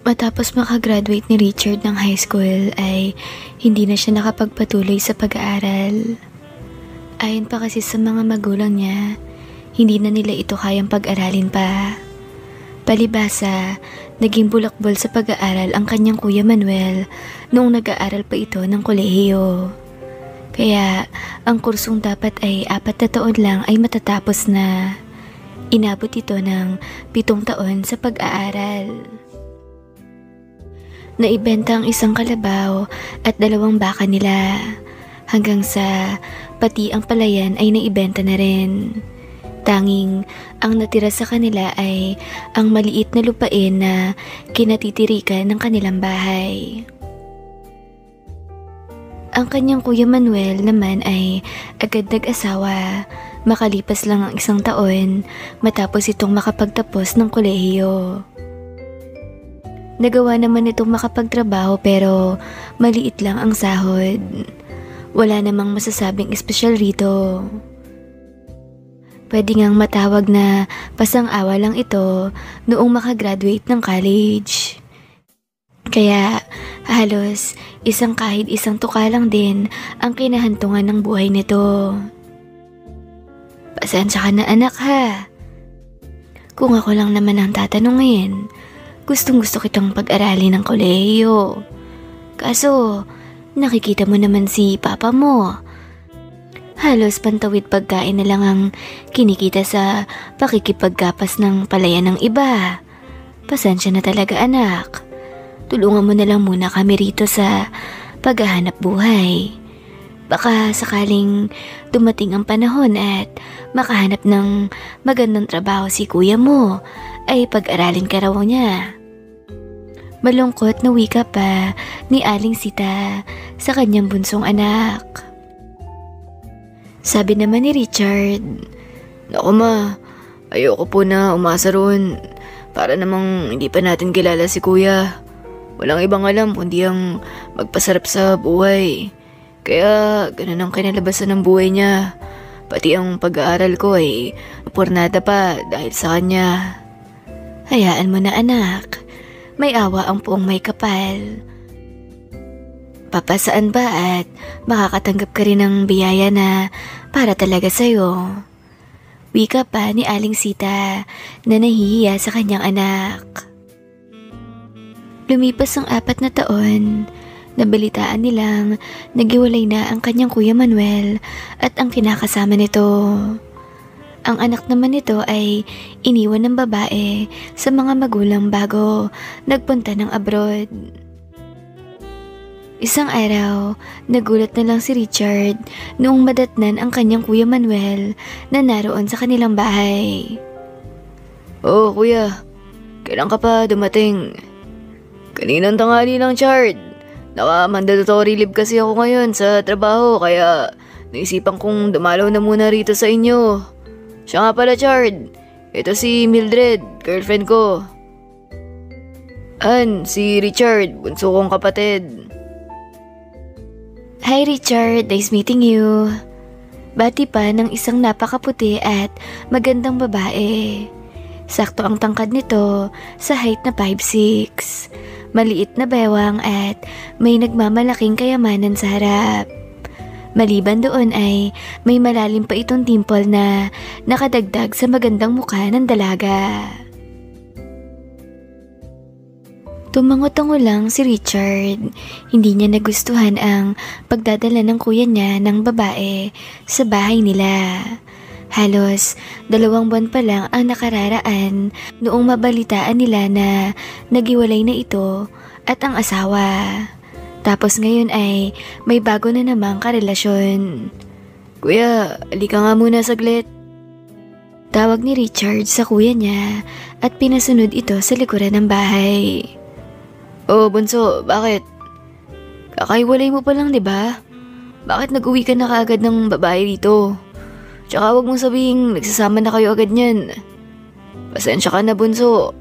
Matapos makagraduate ni Richard ng high school ay hindi na siya nakapagpatuloy sa pag-aaral. Ayon pa kasi sa mga magulang niya, hindi na nila ito kayang pag-aralin pa. Palibhasa, naging bulakbol sa pag-aaral ang kanyang kuya Manuel noong nag-aaral pa ito ng kolehiyo. Kaya ang kursong dapat ay 4 na taon lang ay matatapos na. Inabot ito ng 7 taon sa pag-aaral. Naibenta ang 1 kalabaw at 2 baka nila, hanggang sa pati ang palayan ay naibenta na rin. Tanging ang natira sa kanila ay ang maliit na lupain na kinatitirikan ng kanilang bahay. Ang kanyang kuya Manuel naman ay agad nag-asawa, makalipas lang ang 1 taon matapos itong makapagtapos ng kolehiyo. Nagawa naman itong makapagtrabaho pero maliit lang ang sahod. Wala namang masasabing espesyal rito. Pwede ngang matawag na pasang-awa lang ito noong makagraduate ng college. Kaya halos kahit isang tuka lang din ang kinahantungan ng buhay nito. Pasensya ka na anak ha. Kung ako lang naman ang tatanungin, gustong-gusto kitang pag-aralin ng kolehiyo. Kaso, nakikita mo naman si papa mo. Halos pantawid pagkain na lang ang kinikita sa pakikipaggapas ng palayan ng iba. Pasensya na talaga anak. Tulungan mo na lang muna kami rito sa paghahanap buhay. Baka sakaling dumating ang panahon at makahanap ng magandang trabaho si kuya mo, ay pag-aralin ka raw niya. Malungkot na wika pa ni Aling Sita sa kanyang bunsong anak. Sabi naman ni Richard, "Naku ma, ayoko po na umasa roon. Para namang hindi pa natin kilala si kuya. Walang ibang alam kundi ang magpasarap sa buhay. Kaya ganun ang kinalabasan ng buhay niya. Pati ang pag-aaral ko ay pornada pa dahil sa kanya." Hayaan mo na anak, may awa ang puong may kapal. Papasaan ba at makakatanggap ka rin ng biyaya na para talaga sa'yo? Wika pa ni Aling Sita na nahihiya sa kanyang anak. Lumipas ang 4 na taon, nabalitaan nilang nagiwalay na ang kanyang kuya Manuel at ang kinakasama nito. Ang anak naman nito ay iniwan ng babae sa mga magulang bago nagpunta ng abroad. Isang araw, nagulat na lang si Richard noong madatnan ang kanyang kuya Manuel na naroon sa kanilang bahay. "Oh kuya, kailan ka pa dumating?" "Kaninang tanghali lang Chard. Naka-mandatory leave kasi ako ngayon sa trabaho kaya naisipan kong dumalaw na muna rito sa inyo. Siya nga pala Chard, ito si Mildred, girlfriend ko. Si Richard, bunso kong kapatid." Hi Richard, nice meeting you. Bati pa ng isang napakaputi at magandang babae. Sakto ang tangkad nito sa height na 5'6". Maliit na bewang at may nagmamalaking kayamanan sa harap. Maliban doon ay may malalim pa itong dimple na nakadagdag sa magandang mukha ng dalaga. Tumango-tango lang si Richard. Hindi niya nagustuhan ang pagdadala ng kuya niya ng babae sa bahay nila. Halos 2 buwan pa lang ang nakararaan noong mabalitaan nila na nagiwalay na ito at ang asawa. Tapos ngayon ay may bago na namang karelasyon. "Kuya, alika nga muna saglit." Tawag ni Richard sa kuya niya at pinasunod ito sa likuran ng bahay. "Oh bunso, bakit? Kakaiwalay mo pa lang diba? Bakit nag-uwi ka na kaagad ng babae dito? Tsaka wag mong sabihing nagsasama na kayo agad niyan. Pasensya ka na bunso.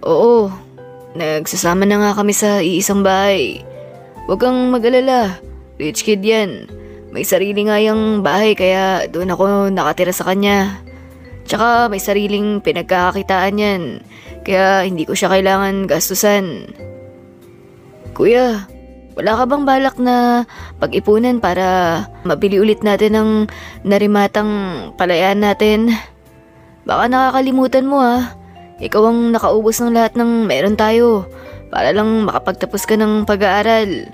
Oo, nagsasama na nga kami sa iisang bahay. Huwag kang mag-alala, rich kid yan. May sarili nga yung bahay kaya doon ako nakatira sa kanya. Tsaka may sariling pinagkakakitaan yan. kaya hindi ko siya kailangan gastusan. Kuya, wala ka bang balak na pag-ipunan para mabili ulit natin ang narimatang palayan natin? Baka nakakalimutan mo ikaw ang nakaubos ng lahat ng meron tayo para lang makapagtapos ka ng pag-aaral.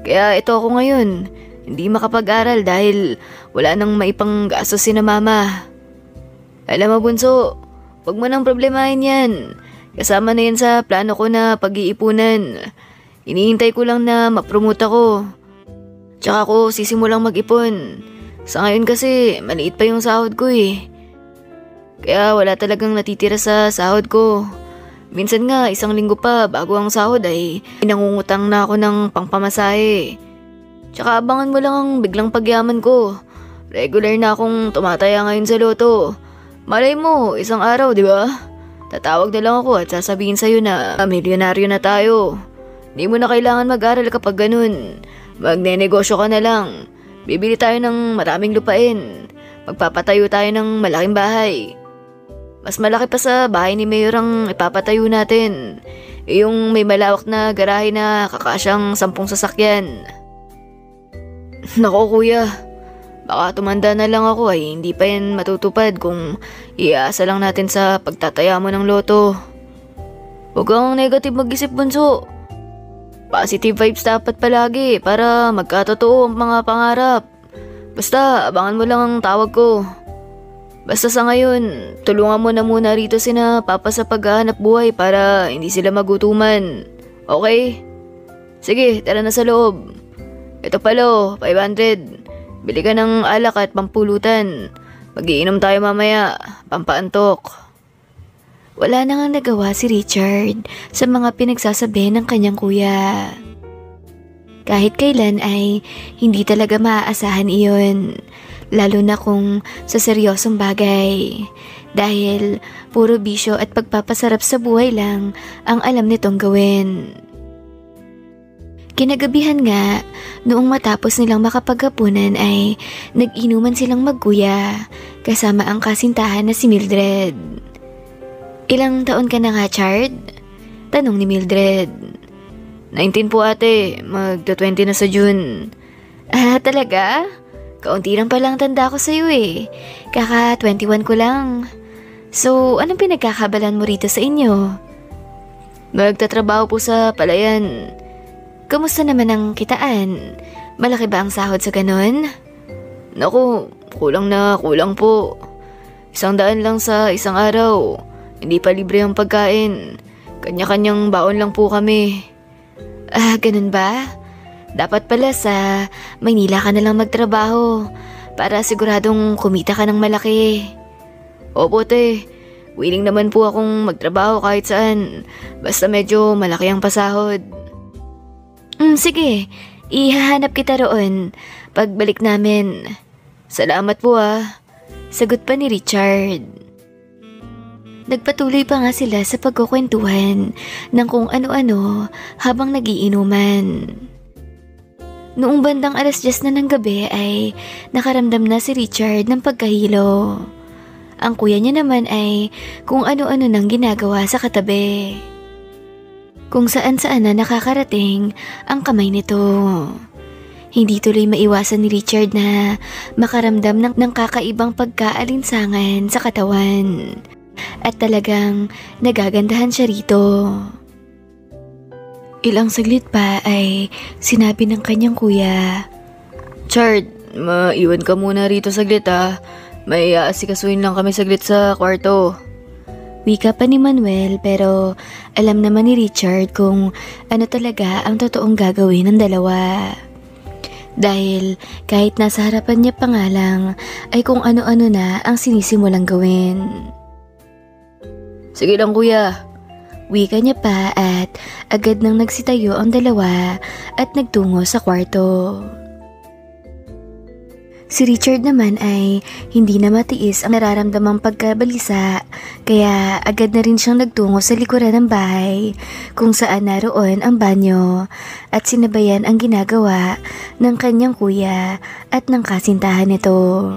Kaya ito ako ngayon, hindi makapag-aral dahil wala nang maipang gastos si na mama. Alam mo bunso, wag mo nang problemahin yan. Kasama na yan sa plano ko na pag-iipunan. Iniintay ko lang na mapromote ako. Tsaka ako sisimulang mag-ipon. Sa ngayon kasi maliit pa yung sahod ko Kaya wala talagang natitira sa sahod ko. Minsan nga 1 linggo pa bago ang sahod ay nangungutang na ako ng pangpamasahe. Tsaka abangan mo lang ang biglang pagyaman ko. Regular na akong tumataya ngayon sa loto. Malay mo, isang araw, di ba? Tatawag na lang ako at sasabihin sa'yo na milyonaryo na tayo. Di mo na kailangan mag-aral kapag ganun. Magne-negosyo ka na lang. Bibili tayo ng maraming lupain. Magpapatayo tayo ng malaking bahay. Mas malaki pa sa bahay ni Mayor ang ipapatayo natin. Yung may malawak na garahe na kakasyang 10 sasakyan. Nako kuya, baka tumanda na lang ako ay hindi pa yan matutupad kung iasa lang natin sa pagtataya mo ng loto. Huwag kang negative mag-isip bunso. Positive vibes dapat palagi para magkatotoo ang mga pangarap. Basta abangan mo lang ang tawag ko. Basta sa ngayon, tulungan mo na muna rito sina papa sa paghahanap buhay para hindi sila magutuman. Okay? Sige, tara na sa loob. Ito pala 500. Bili ka ng alak at pampulutan. Mag-iinom tayo mamaya, pampaantok. Wala na nga nagawa si Richard sa mga pinagsasabi ng kanyang kuya. Kahit kailan ay hindi talaga maaasahan iyon, lalo na kung sa seryosong bagay. Dahil puro bisyo at pagpapasarap sa buhay lang ang alam nitong gawin. Kinagabihan nga, noong matapos nilang makapaghapunan ay nag-inuman silang magkuya kasama ang kasintahan na si Mildred. Ilang taon ka na nga, Chard? Tanong ni Mildred. 19 po ate, magta-20 na sa June. Ah, talaga? Kaunti lang palang tanda ko sa'yo Kaka 21 ko lang. So, anong pinagkakabalan mo rito sa inyo? Magtatrabaho po sa palayan. Kamusta naman ang kitaan? Malaki ba ang sahod sa ganon? Naku, kulang na kulang po. 100 lang sa isang araw. Hindi pa libre ang pagkain. Kanya-kanyang baon lang po kami. Ah, ganun ba? Dapat pala sa Maynila ka na lang magtrabaho para siguradong kumita ka ng malaki. Opo te, willing naman po akong magtrabaho kahit saan. Basta medyo malaki ang pasahod. Sige, ihahanap kita roon pagbalik namin. Salamat po Sagot pa ni Richard. Nagpatuloy pa nga sila sa pagkukwentuhan ng kung ano-ano habang nagiinuman. Noong bandang 10:00 na ng gabi ay nakaramdam na si Richard ng pagkahilo. Ang kuya niya naman ay kung ano-ano nang ginagawa sa katabi. Kung saan-saan na nakakarating ang kamay nito. Hindi tuloy maiwasan ni Richard na makaramdam ng kakaibang pagkaalinsangan sa katawan. At talagang nagagandahan siya rito. Ilang saglit pa ay sinabi ng kanyang kuya, Chard, maiwan ka muna rito saglit May aasikasuhin lang kami saglit sa kwarto. Wika pa ni Manuel pero alam naman ni Richard kung ano talaga ang totoong gagawin ng dalawa. Dahil kahit nasa harapan niya pa nga lang ay kung ano-ano na ang sinisimulang gawin. Sige lang kuya. Wika niya pa at agad nang nagsitayo ang dalawa at nagtungo sa kwarto. Si Richard naman ay hindi na matiis ang nararamdamang pagkabalisa kaya agad na rin siyang nagtungo sa likuran ng bahay kung saan naroon ang banyo at sinabayan ang ginagawa ng kanyang kuya at ng kasintahan nito.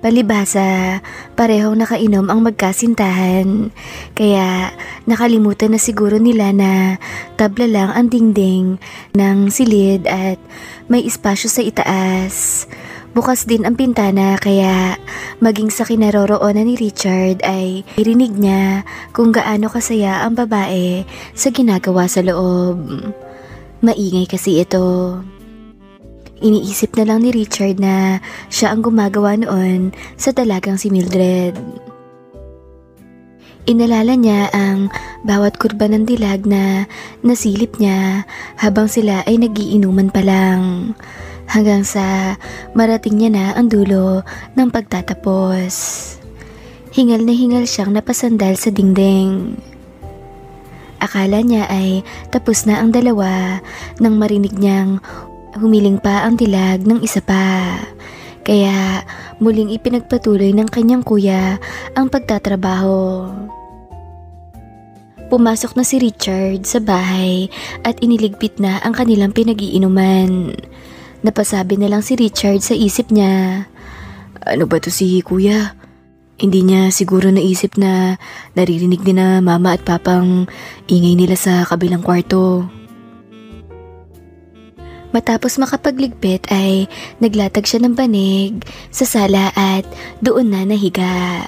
Palibhasa, parehong nakainom ang magkasintahan. Kaya nakalimutan na siguro nila na tabla lang ang dingding ng silid at may espasyo sa itaas. Bukas din ang pintana kaya maging sa kinaroroonan ni Richard ay irinig niya kung gaano kasaya ang babae sa ginagawa sa loob. Maingay kasi ito. Iniisip na lang ni Richard na siya ang gumagawa noon sa dalagang si Mildred. Inalala niya ang bawat kurba ng dilag na nasilip niya habang sila ay nagiinuman pa lang. Hanggang sa marating niya na ang dulo ng pagtatapos. Hingal na hingal siyang napasandal sa dingding. Akala niya ay tapos na ang dalawa nang marinig niyang humiling pa ang dilag ng isa pa. Kaya muling ipinagpatuloy ng kanyang kuya ang pagtatrabaho. Pumasok na si Richard sa bahay at iniligpit na ang kanilang pinag-iinuman. Napasabi na lang si Richard sa isip niya. Ano ba to si kuya? Hindi niya siguro naisip na naririnig din na mama at papang ingay nila sa kabilang kwarto. Matapos makapagligpit ay naglatag siya ng banig sa sala at doon na nahiga.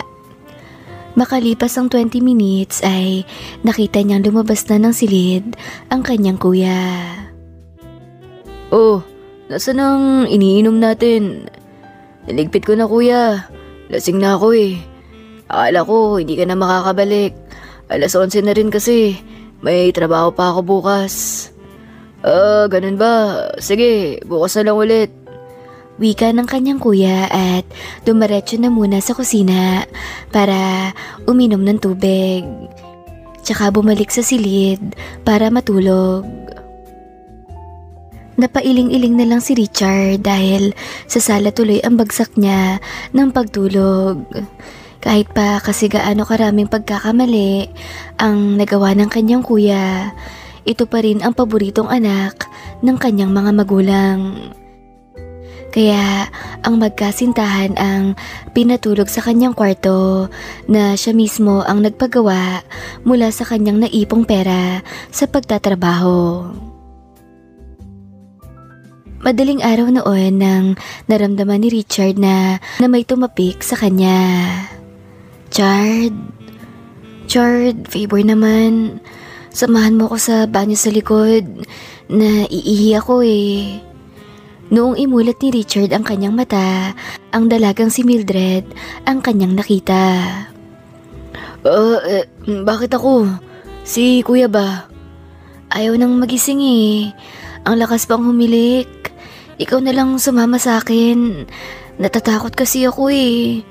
Makalipas ang 20 minutes ay nakita niyang lumabas na ng silid ang kanyang kuya. Oh, nasaan ang iniinom natin? Naligpit ko na kuya. Lasing na ako eh. Akala ko hindi ka na makakabalik. Alas 11 na rin kasi. May trabaho pa ako bukas. Ganun ba? Sige, bukas na lang ulit. Wika ng kanyang kuya at dumiretso na muna sa kusina para uminom ng tubig. Tsaka bumalik sa silid para matulog. Napailing-iling na lang si Richard dahil sa sala tuloy ang bagsak niya ng pagtulog. Kahit pa kasi gaano karaming pagkakamali ang nagawa ng kanyang kuya, ito pa rin ang paboritong anak ng kanyang mga magulang. Kaya ang magkasintahan ang pinatulog sa kanyang kwarto na siya mismo ang nagpagawa mula sa kanyang naipong pera sa pagtatrabaho. Madaling araw noon nang naramdaman ni Richard na may tumapik sa kanya. Chard, favor naman. Samahan mo ko sa banyo sa likod. Naiihi ako eh. Noong imulat ni Richard ang kanyang mata, ang dalagang si Mildred ang kanyang nakita. Bakit ako? Si kuya ba? Ayaw nang magising eh. Ang lakas pang humilik. Ikaw na lang sumama sa akin. Natatakot kasi ako eh.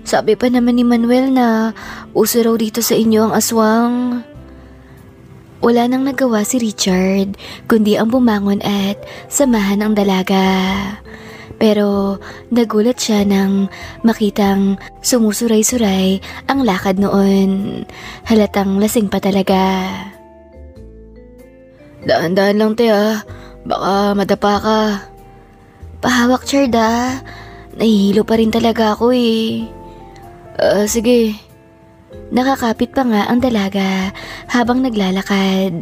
Sabi pa naman ni Manuel na uso raw dito sa inyo ang aswang. Wala nang nagawa si Richard kundi ang bumangon at samahan ang dalaga. Pero nagulat siya nang makitang sumusuray-suray ang lakad noon. Halatang lasing pa talaga. Daan-daan lang te baka madapa ka. Pahawak Chard nahihilo pa rin talaga ako eh. Sige. Nakakapit pa nga ang dalaga habang naglalakad.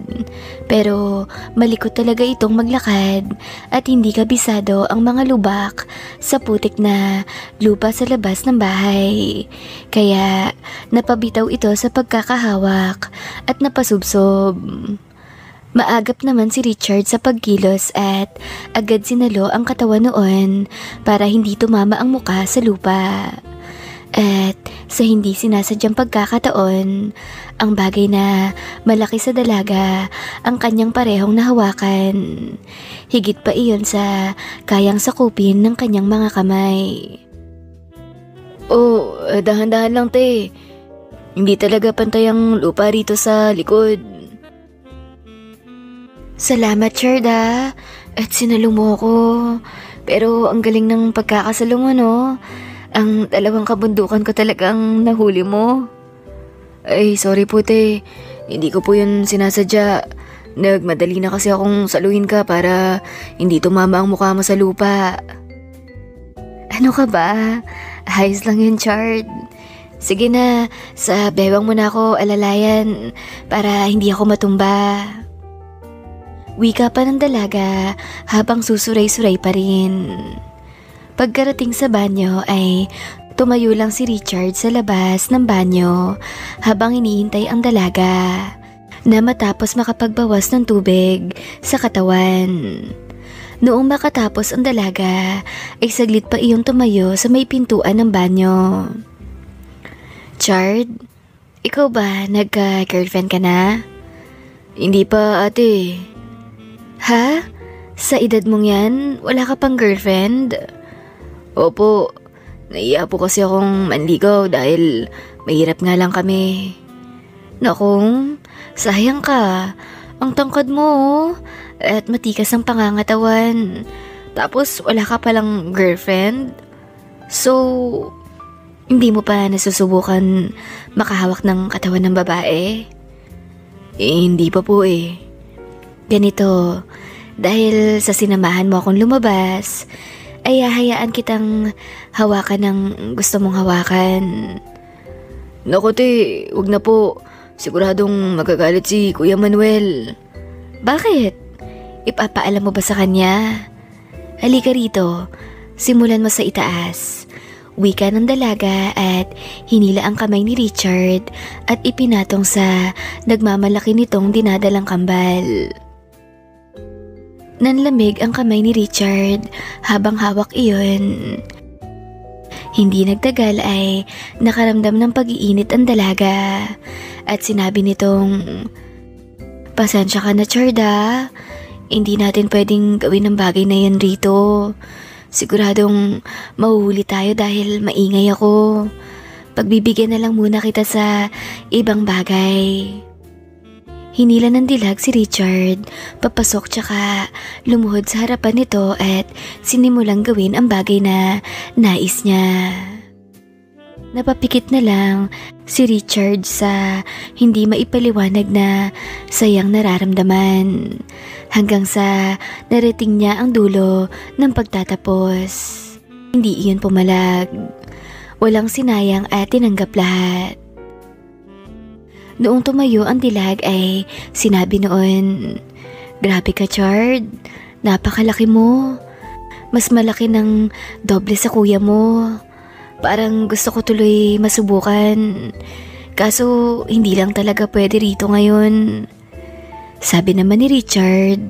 Pero malikot talaga itong maglakad at hindi kabisado ang mga lubak sa putik na lupa sa labas ng bahay. Kaya napabitaw ito sa pagkakahawak at napasubsob. Maagap naman si Richard sa pagkilos at agad sinalo ang katawan noon para hindi tumama ang muka sa lupa. At sa hindi sinasadyang pagkakataon, ang bagay na malaki sa dalaga ang kanyang parehong nahawakan. Higit pa iyon sa kayang sakupin ng kanyang mga kamay. Dahan-dahan lang te. Hindi talaga pantay ang lupa rito sa likod. Salamat Chard at sinalo mo ko. Pero ang galing ng pagkakasalo mo no. Ang dalawang kabundukan ko talagang nahuli mo. Ay, sorry po te. Hindi ko po yun sinasadya. Nagmadali na kasi akong saluhin ka para hindi tumama ang mukha mo sa lupa. Ano ka ba? Ayos lang yun, Chard. Sige na, sa bewang mo na ako alalayan para hindi ako matumba. Wika pa ng dalaga habang susuray-suray pa rin. Pagkarating sa banyo ay tumayo lang si Richard sa labas ng banyo habang hinihintay ang dalaga na matapos makapagbawas ng tubig sa katawan. Noong makatapos ang dalaga ay saglit pa iyong tumayo sa may pintuan ng banyo. Chard, ikaw ba nagka-girlfriend ka na? Hindi pa, ate. Ha? Sa edad mong yan, wala ka pang girlfriend? Opo, naiya po kasi akong manligaw dahil mahirap nga lang kami. Nakong, sayang ka. Ang tangkad mo at matikas ang pangangatawan. Tapos wala ka palang girlfriend? So, hindi mo pa nasusubukan makahawak ng katawan ng babae? Hindi pa po eh. Ganito, dahil sa sinamahan mo akong lumabas, ay hahayaan kitang hawakan ng gusto mong hawakan. Naku te, wag na po. Siguradong magagalit si Kuya Manuel. Bakit? Ipapaalam mo ba sa kanya? Halika rito, simulan mo sa itaas. Wika ng dalaga at hinila ang kamay ni Richard at ipinatong sa nagmamalaki nitong dinadalang kambal. Nanlamig ang kamay ni Richard habang hawak iyon. Hindi nagtagal ay nakaramdam ng pag-iinit ang dalaga at sinabi nitong, "Pasensya ka na, Charda. Hindi natin pwedeng gawin ang bagay na yan rito. Siguradong mahuhuli tayo dahil maingay ako. Pagbibigyan na lang muna kita sa ibang bagay." Hinila ng dilag si Richard, papasok tsaka lumuhod sa harapan nito at sinimulang gawin ang bagay na nais niya. Napapikit na lang si Richard sa hindi maipaliwanag na sayang nararamdaman hanggang sa narating niya ang dulo ng pagtatapos. Hindi iyon pumalag. Walang sinayang at tinanggap lahat. Noong tumayo ang dilag ay sinabi noon, "Grabe ka, Chard. Napakalaki mo. Mas malaki ng doble sa kuya mo. Parang gusto ko tuloy masubukan. Kaso hindi lang talaga pwede rito ngayon." Sabi naman ni Richard,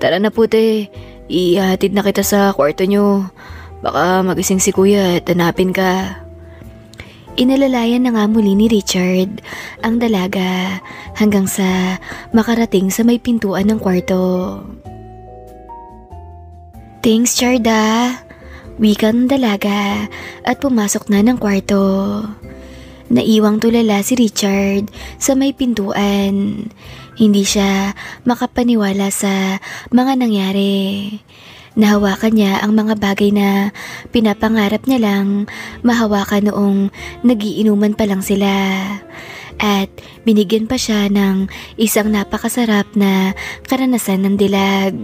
"Tara na po te, ihatid na kita sa kwarto nyo. Baka magising si kuya at hanapin ka." Inalalayan na nga muli ni Richard ang dalaga hanggang sa makarating sa may pintuan ng kwarto. "Thanks, Charda," wika ng dalaga at pumasok na ng kwarto. Naiwang tulala si Richard sa may pintuan. Hindi siya makapaniwala sa mga nangyari. Nahawakan niya ang mga bagay na pinapangarap niya lang mahawakan noong nagiinuman pa lang sila. At binigyan pa siya ng isang napakasarap na karanasan ng dilag.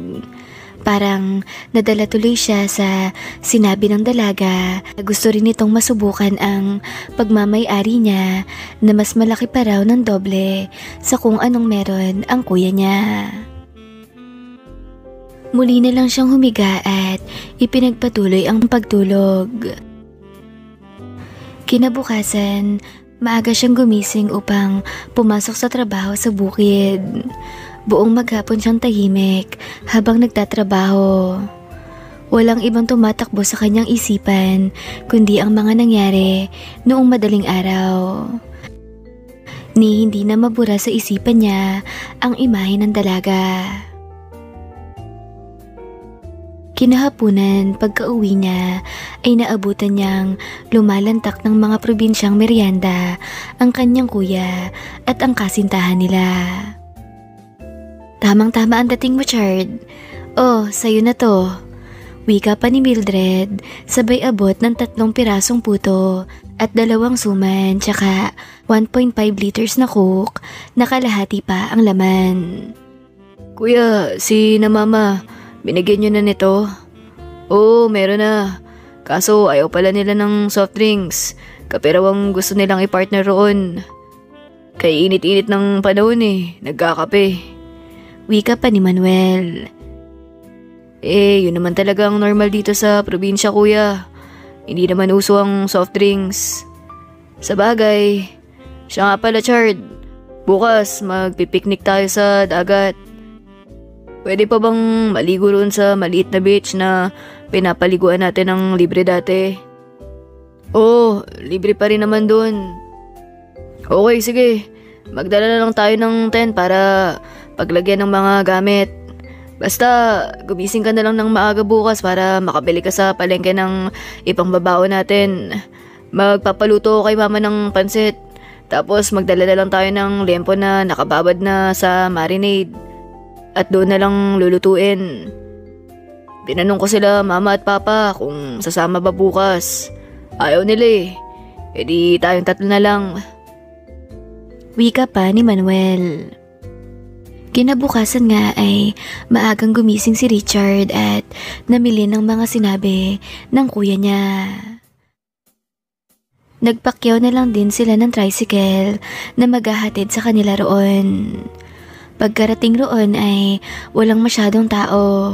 Parang nadala tuloy siya sa sinabi ng dalaga na gusto rin itong masubukan ang pagmamay-ari niya na mas malaki pa raw ng doble sa kung anong meron ang kuya niya. Muli na lang siyang humiga at ipinagpatuloy ang pagtulog. Kinabukasan, maaga siyang gumising upang pumasok sa trabaho sa bukid. Buong maghapon siyang tahimik habang nagtatrabaho. Walang ibang tumatakbo sa kanyang isipan kundi ang mga nangyari noong madaling araw. Ni hindi na mabura sa isipan niya ang imahe ng dalaga. Kinahapunan, pagka-uwi niya ay naabutan niyang lumalantak ng mga probinsyang merienda ang kanyang kuya at ang kasintahan nila. "Tamang-tama ang dating mo, Chard. Oh, sayo na to." Wika pa ni Mildred, sabay abot ng 3 pirasong puto at 2 suman tsaka 1.5 liters na coke na kalahati pa ang laman. "Kuya, si na mama, binigyan nyo na nito?" "Oo, meron na. Kaso ayaw pala nila ng soft drinks. Kape raw ang gusto nilang i-partner roon. Kaya init-init ng panahon nagkakape. Wika pa ni Manuel. Yun naman talagang normal dito sa probinsya, kuya. Hindi naman uso ang soft drinks. Sa bagay, siya nga pala, Chard. Bukas magpipiknik tayo sa dagat. Pwede pa bang maligo roon sa maliit na beach na pinapaliguan natin ng libre dati? Oo, libre pa rin naman doon. Okay, sige. Magdala na lang tayo ng tent para paglagyan ng mga gamit. Basta gumising ka na lang ng maaga bukas para makabili ka sa palengke ng ipangbabaon natin. Magpapaluto kay mama ng pansit. Tapos magdala na lang tayo ng liempo na nakababad na sa marinade. At doon na lang lulutuin. Tinanong ko sila mama at papa kung sasama ba bukas. Ayaw nila di tayong tatlo na lang. Wika pa ni Manuel. Kinabukasan nga ay maagang gumising si Richard at namili ng mga sinabi ng kuya niya. Nagpakyaw na lang din sila ng tricycle na maghahatid sa kanila roon. Pagkarating roon ay walang masyadong tao.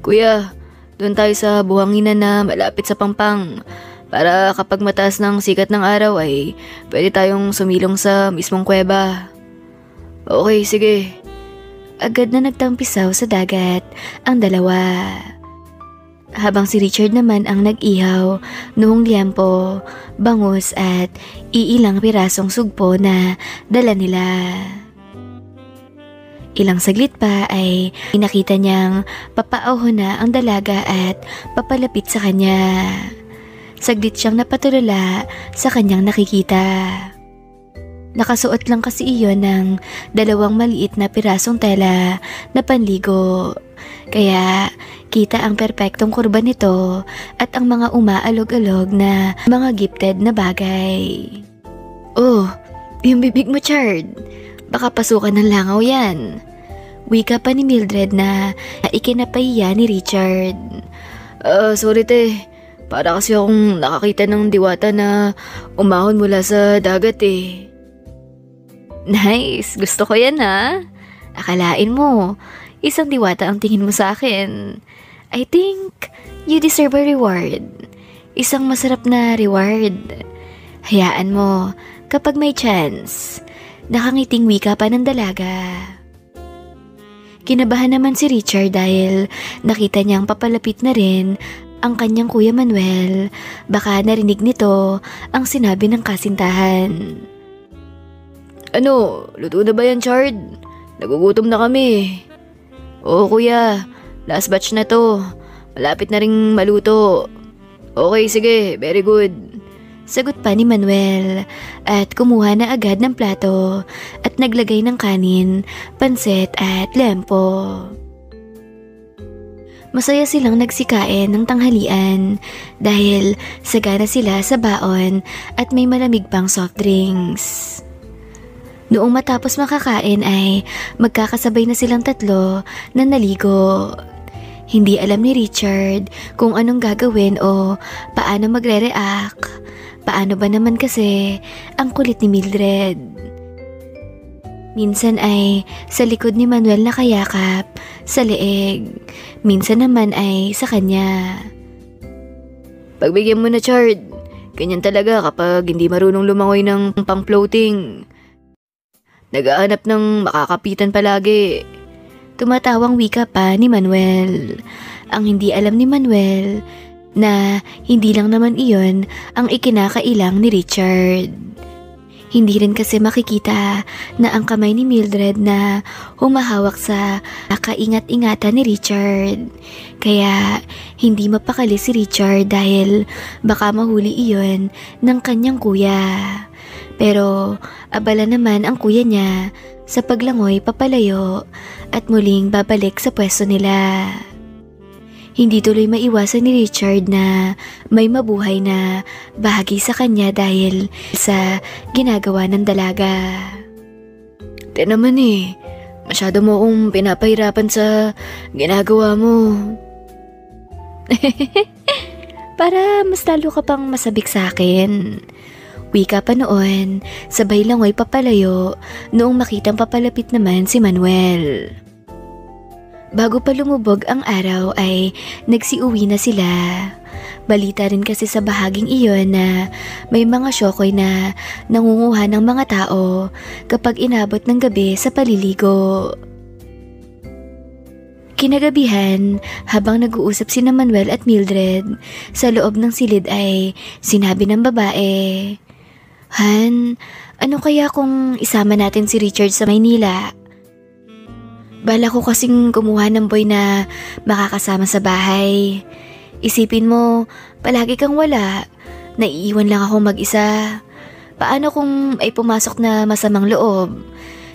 Kuya, doon tayo sa buhanginan na malapit sa Pampang. Para kapag mataas ng sikat ng araw ay pwede tayong sumilong sa mismong kuweba. Okay, sige. Agad na nagtampisaw sa dagat ang dalawa. Habang si Richard naman ang nag-ihaw noong liempo, bangus at iilang pirasong sugpo na dala nila. Ilang saglit pa ay nakita niyang papaahon na ang dalaga at papalapit sa kanya. Saglit siyang napatulala sa kanyang nakikita. Nakasuot lang kasi iyon ng dalawang maliit na pirasong tela na panligo. Kaya kita ang perpektong kurba nito at ang mga umaalog-alog na mga gifted na bagay. Oh, yung bibig mo, Chard. Baka pasukan ng langaw yan. Wika pa ni Mildred na ikinapahiya ni Richard. Sorry te. Para kasi akong nakakita ng diwata na umahon mula sa dagat Nice! Gusto ko yan Akalain mo, isang diwata ang tingin mo sa akin. I think you deserve a reward. Isang masarap na reward. Hayaan mo, kapag may chance. Nakangiting wika pa ng dalaga. Kinabahan naman si Richard dahil nakita niyang papalapit na rin ang kanyang kuya Manuel. Baka narinig nito ang sinabi ng kasintahan. Ano, luto na ba yan, Chard? Nagugutom na kami. Oo kuya, last batch na to. Malapit na ring maluto. Okay, sige, very good. Sagot pa ni Manuel at kumuha na agad ng plato at naglagay ng kanin, pansit at lempo. Masaya silang nagsikain ng tanghalian dahil sagana sila sa baon at may malamig pang soft drinks. Noong matapos makakain ay magkakasabay na silang tatlo na naligo. Hindi alam ni Richard kung anong gagawin o paano magre-react. Paano ba naman kasi ang kulit ni Mildred? Minsan ay sa likod ni Manuel nakayakap, sa leeg. Minsan naman ay sa kanya. Pagbigyan mo na, Chard. Ganyan talaga kapag hindi marunong lumangoy ng pang-floating. Naghahanap ng makakapitan palagi. Tumatawang wika pa ni Manuel. Ang hindi alam ni Manuel na hindi lang naman iyon ang ikinakailang ni Richard. Hindi rin kasi makikita na ang kamay ni Mildred na humahawak sa kaingat-ingatan ni Richard. Kaya hindi mapakali si Richard dahil baka mahuli iyon ng kanyang kuya. Pero abala naman ang kuya niya sa paglangoy papalayo at muling babalik sa pwesto nila. Hindi tuloy maiwasan ni Richard na may mabuhay na bahagi sa kanya dahil sa ginagawa ng dalaga. Te naman masyado mo akong pinapahirapan sa ginagawa mo. para mas lalo ka pang masabik sa akin. Wika pa noon, sabay langoy papalayo noong makitang papalapit naman si Manuel. Bago pa lumubog ang araw ay nagsiuwi na sila. Balita rin kasi sa bahaging iyon na may mga syokoy na nangunguha ng mga tao kapag inabot ng gabi sa paliligo. Kinagabihan, habang nag-uusap sina Manuel at Mildred, sa loob ng silid ay sinabi ng babae, "Han, ano kaya kung isama natin si Richard sa Maynila? Bala ko kasing kumuha ng boy na makakasama sa bahay. Isipin mo, palagi kang wala. Naiiwan lang ako mag-isa. Paano kung ay pumasok na masamang loob?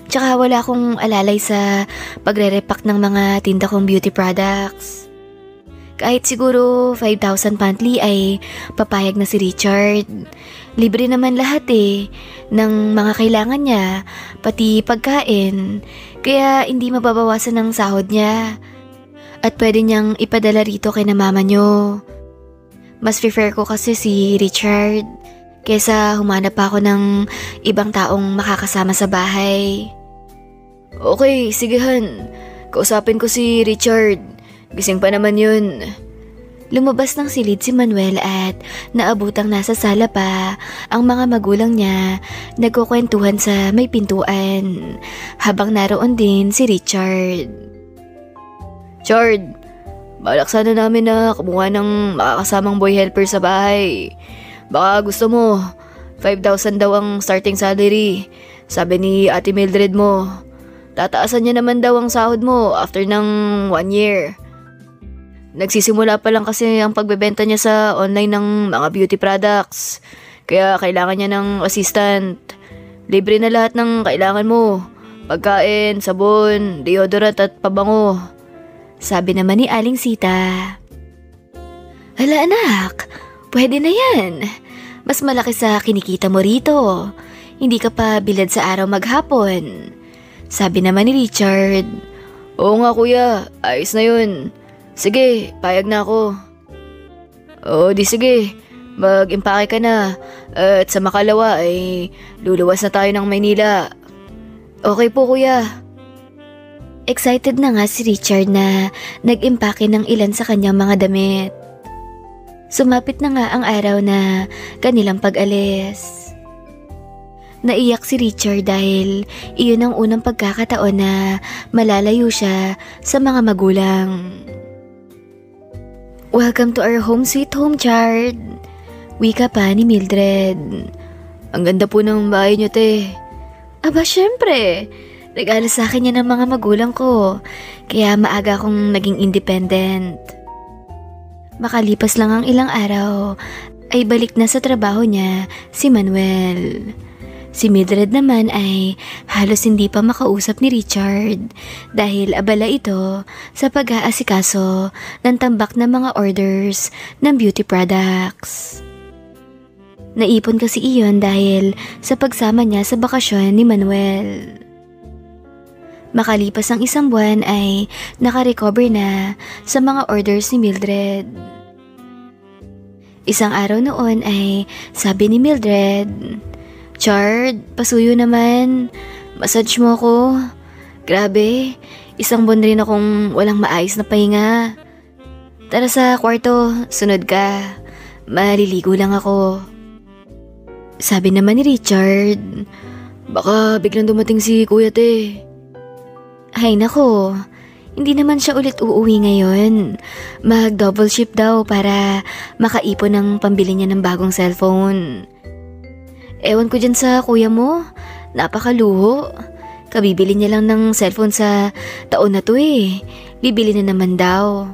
Tsaka wala akong alalay sa pagre-repack ng mga tinda kong beauty products. Kahit siguro 5,000 monthly ay papayag na si Richard. Libre naman lahat ng mga kailangan niya, pati pagkain. Kaya hindi mababawasan ng sahod niya. At pwede niyang ipadala rito kay na mama niyo. Mas prefer ko kasi si Richard kesa humanap pa ako ng ibang taong makakasama sa bahay." Okay, sige Han. Kausapin ko si Richard. Gising pa naman yun. Lumabas ng silid si Manuel at naabutang nasa sala pa ang mga magulang niya nagkukwentuhan sa may pintuan habang naroon din si Richard. Chard, balak sana namin na kumuha ng makakasamang boy helper sa bahay. Baka gusto mo, 5,000 daw ang starting salary. Sabi ni Ate Mildred mo, tataasan niya naman daw ang sahod mo after ng 1 year. Nagsisimula pa lang kasi ang pagbebenta niya sa online ng mga beauty products. Kaya kailangan niya ng assistant. Libre na lahat ng kailangan mo. Pagkain, sabon, deodorant at pabango. Sabi naman ni Aling Sita. Hala anak, pwede na yan. Mas malaki sa kinikita mo rito. Hindi ka pa bilad sa araw maghapon. Sabi naman ni Richard. Oo nga kuya, ayos na yun. Sige, payag na ako. Oo, di sige. Mag-impake ka na. At sa makalawa ay luluwas na tayo ng Maynila. Okay po kuya. Excited na nga si Richard na nag-impake ng ilan sa kanyang mga damit. Sumapit na nga ang araw na kanilang pag-alis. Naiyak si Richard dahil iyon ang unang pagkakataon na malalayo siya sa mga magulang. Welcome to our home sweet home, Chard. Wika pa ni Mildred. Ang ganda po ng bahay niyo, te. Aba, syempre. Regalo sa akin yan ng mga magulang ko. Kaya maaga akong naging independent. Makalipas lang ang ilang araw, ay balik na sa trabaho niya si Manuel. Si Mildred naman ay halos hindi pa makausap ni Richard dahil abala ito sa pag-aasikaso ng tambak na mga orders ng beauty products. Naipon kasi iyon dahil sa pagsama niya sa bakasyon ni Manuel. Makalipas ang 1 buwan ay nakarecover na sa mga orders ni Mildred. Isang araw noon ay sabi ni Mildred, "Chard, pasuyo naman. Massage mo ako. Grabe, 1 buwan rin akong walang maayos na pahinga. Tara sa kwarto, sunod ka. Maliligo lang ako." Sabi naman ni Richard, "Baka biglang dumating si kuya, te." Ay nako, hindi naman siya ulit uuwi ngayon. Mag-double shift daw para makaipon ng pambili niya ng bagong cellphone. Ewan ko dyan sa kuya mo, napakaluho. Kabibili niya lang ng cellphone sa taon na to Bibili na naman daw.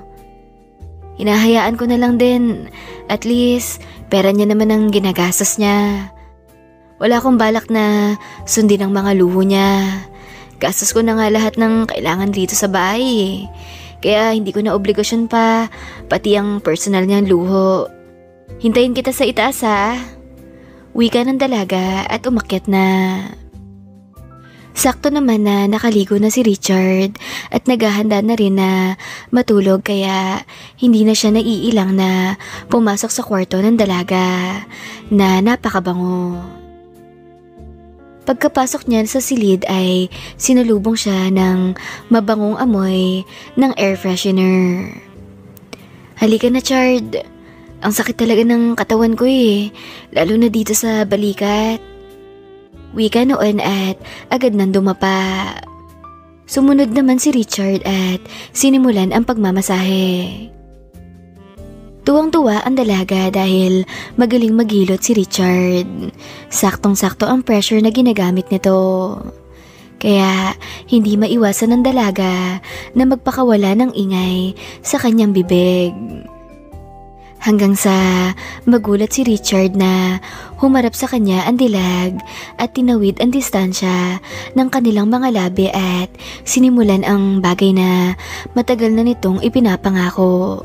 Hinahayaan ko na lang din. At least, pera niya naman ang ginagastos niya. Wala akong balak na sundin ang mga luho niya. Gastos ko na nga lahat ng kailangan dito sa bahay. Kaya hindi ko na obligasyon pa, pati ang personal niyang luho. Hintayin kita sa itaas ha. Wika ng dalaga at umakyat na. Sakto naman na nakaligo na si Richard at naghahanda na rin na matulog kaya hindi na siya naiilang na pumasok sa kwarto ng dalaga na napakabango. Pagkapasok niya sa silid ay sinalubong siya ng mabangong amoy ng air freshener. Halika na, Chard. Ang sakit talaga ng katawan ko lalo na dito sa balikat. Wika noon at agad nang dumapa. Sumunod naman si Richard at sinimulan ang pagmamasahe. Tuwang-tuwa ang dalaga dahil magaling maghilot si Richard. Saktong-sakto ang pressure na ginagamit nito. Kaya hindi maiwasan ng dalaga na magpakawala ng ingay sa kanyang bibig. Hanggang sa magulat si Richard na humarap sa kanya ang dilag at tinawid ang distansya ng kanilang mga labi at sinimulan ang bagay na matagal na nitong ipinapangako.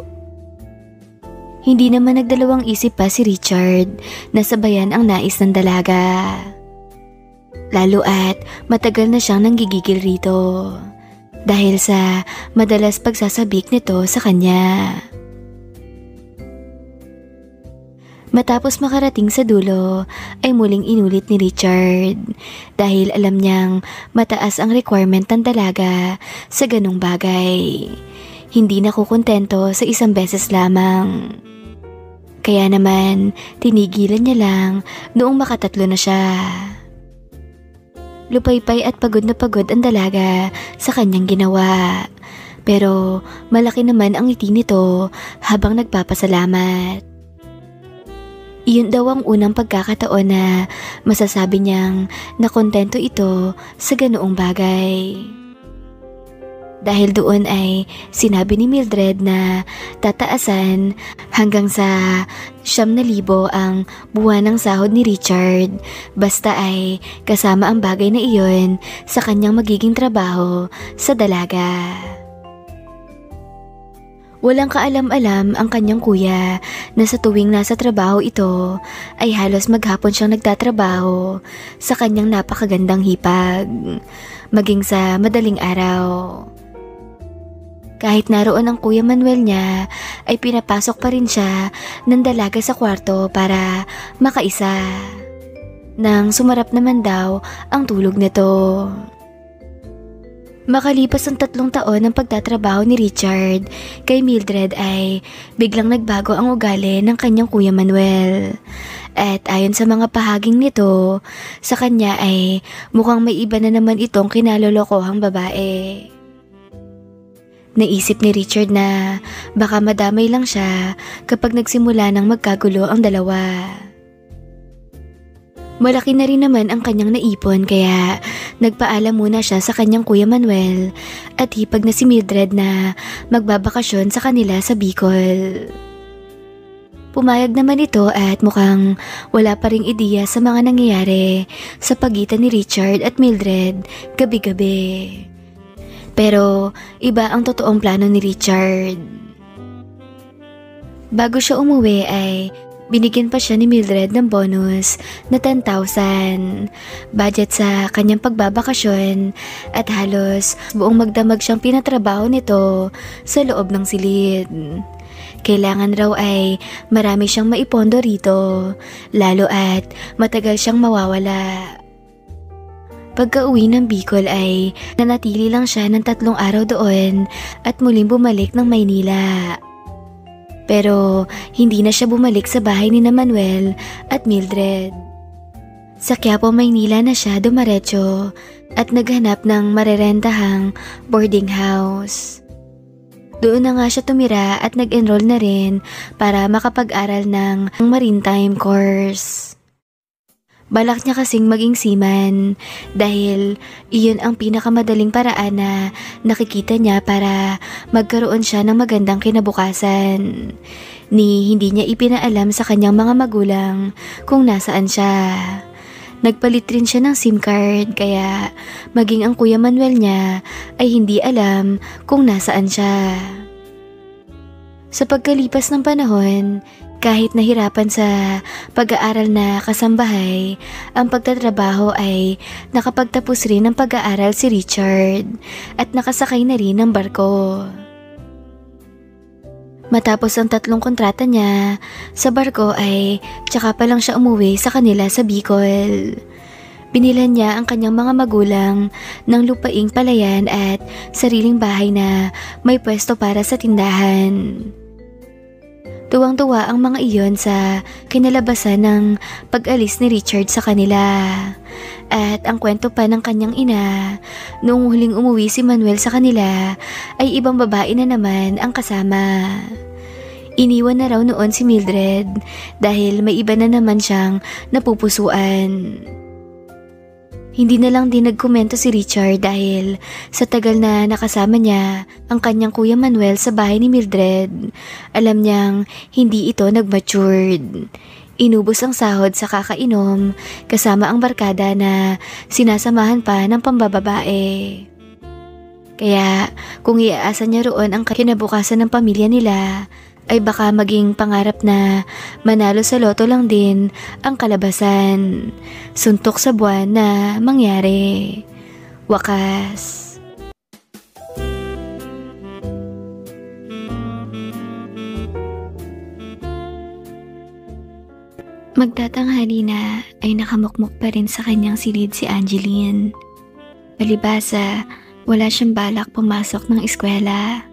Hindi naman nagdalawang isip pa si Richard na sabayan ang nais ng dalaga. Lalo at matagal na siyang nanggigigil rito dahil sa madalas pagsasabik nito sa kanya. Matapos makarating sa dulo ay muling inulit ni Richard dahil alam niyang mataas ang requirement ng dalaga sa ganong bagay. Hindi na kukontento sa isang beses lamang. Kaya naman tinigilan niya lang noong makatatlo na siya. Lupaypay at pagod na pagod ang dalaga sa kanyang ginawa. Pero malaki naman ang ngiti nito habang nagpapasalamat. Iyon daw ang unang pagkakataon na masasabi niyang nakontento ito sa ganoong bagay. Dahil doon ay sinabi ni Mildred na tataasan hanggang sa 9,000 ang buwan ng sahod ni Richard basta ay kasama ang bagay na iyon sa kanyang magiging trabaho sa dalaga. Walang kaalam-alam ang kanyang kuya na sa tuwing nasa trabaho ito ay halos maghapon siyang nagtatrabaho sa kanyang napakagandang hipag, maging sa madaling araw. Kahit naroon ang Kuya Manuel niya ay pinapasok pa rin siya ng dalaga sa kwarto para makaisa. Nang sumarap naman daw ang tulog nito. Makalipas ang 3 taon ng pagtatrabaho ni Richard kay Mildred ay biglang nagbago ang ugali ng kanyang Kuya Manuel. At ayon sa mga pahaging nito, sa kanya ay mukhang may iba na naman itong kinalolokohang babae. Naisip ni Richard na baka madamay lang siya kapag nagsimula ng magkagulo ang dalawa. Malaki na rin naman ang kanyang naipon kaya nagpaalam muna siya sa kanyang Kuya Manuel at hipag na si Mildred na magbabakasyon sa kanila sa Bicol. Pumayag naman ito at mukhang wala pa ring ideya sa mga nangyayari sa pagitan ni Richard at Mildred gabi-gabi. Pero iba ang totoong plano ni Richard. Bago siya umuwi ay binigyan pa siya ni Mildred ng bonus na 10,000 budget sa kanyang pagbabakasyon at halos buong magdamag siyang pinatrabaho nito sa loob ng silid. Kailangan raw ay marami siyang maipondo rito, lalo at matagal siyang mawawala. Pagka-uwi ng Bicol ay nanatili lang siya ng 3 araw doon at muling bumalik ng Maynila. Pero hindi na siya bumalik sa bahay ni Manuel at Mildred. Sa Quiapo, Maynila na siya dumaretso at naghanap ng marerentahang boarding house. Doon na nga siya tumira at nag-enroll na rin para makapag-aral ng maritime course. Balak niya kasing maging seaman dahil iyon ang pinakamadaling paraan na nakikita niya para magkaroon siya ng magandang kinabukasan. Ni hindi niya ipinaalam sa kanyang mga magulang kung nasaan siya. Nagpalit rin siya ng SIM card kaya maging ang Kuya Manuel niya ay hindi alam kung nasaan siya. Sa pagkalipas ng panahon, Kahit nahirapan sa pag-aaral na kasambahay, ang pagtatrabaho ay nakapagtapos rin ng pag-aaral si Richard at nakasakay na rin ng barko. Matapos ang 3 kontrata niya sa barko ay tsaka pa lang siya umuwi sa kanila sa Bicol. Binilan niya ang kanyang mga magulang ng lupaing palayan at sariling bahay na may pwesto para sa tindahan. Tuwang-tuwa ang mga iyon sa kinalabasan ng pag-alis ni Richard sa kanila. At ang kwento pa ng kanyang ina, noong huling umuwi si Manuel sa kanila ay ibang babae na naman ang kasama. Iniwan na raw noon si Mildred dahil may iba na naman siyang napupusuan. Hindi na lang din nagkomento si Richard dahil sa tagal na nakasama niya ang kanyang kuya Manuel sa bahay ni Mildred, alam niyang hindi ito nag-matured. Inubos ang sahod sa kakainom kasama ang barkada na sinasamahan pa ng pambababae. Kaya kung iaasa niya roon ang kinabukasan ng pamilya nila, ay baka maging pangarap na manalo sa loto lang din ang kalabasan. Suntok sa buwan na mangyari. Wakas. Magtatanghali na ay nakamukmuk pa rin sa kanyang silid si Angeline. Palibasa, wala siyang balak pumasok ng eskwela.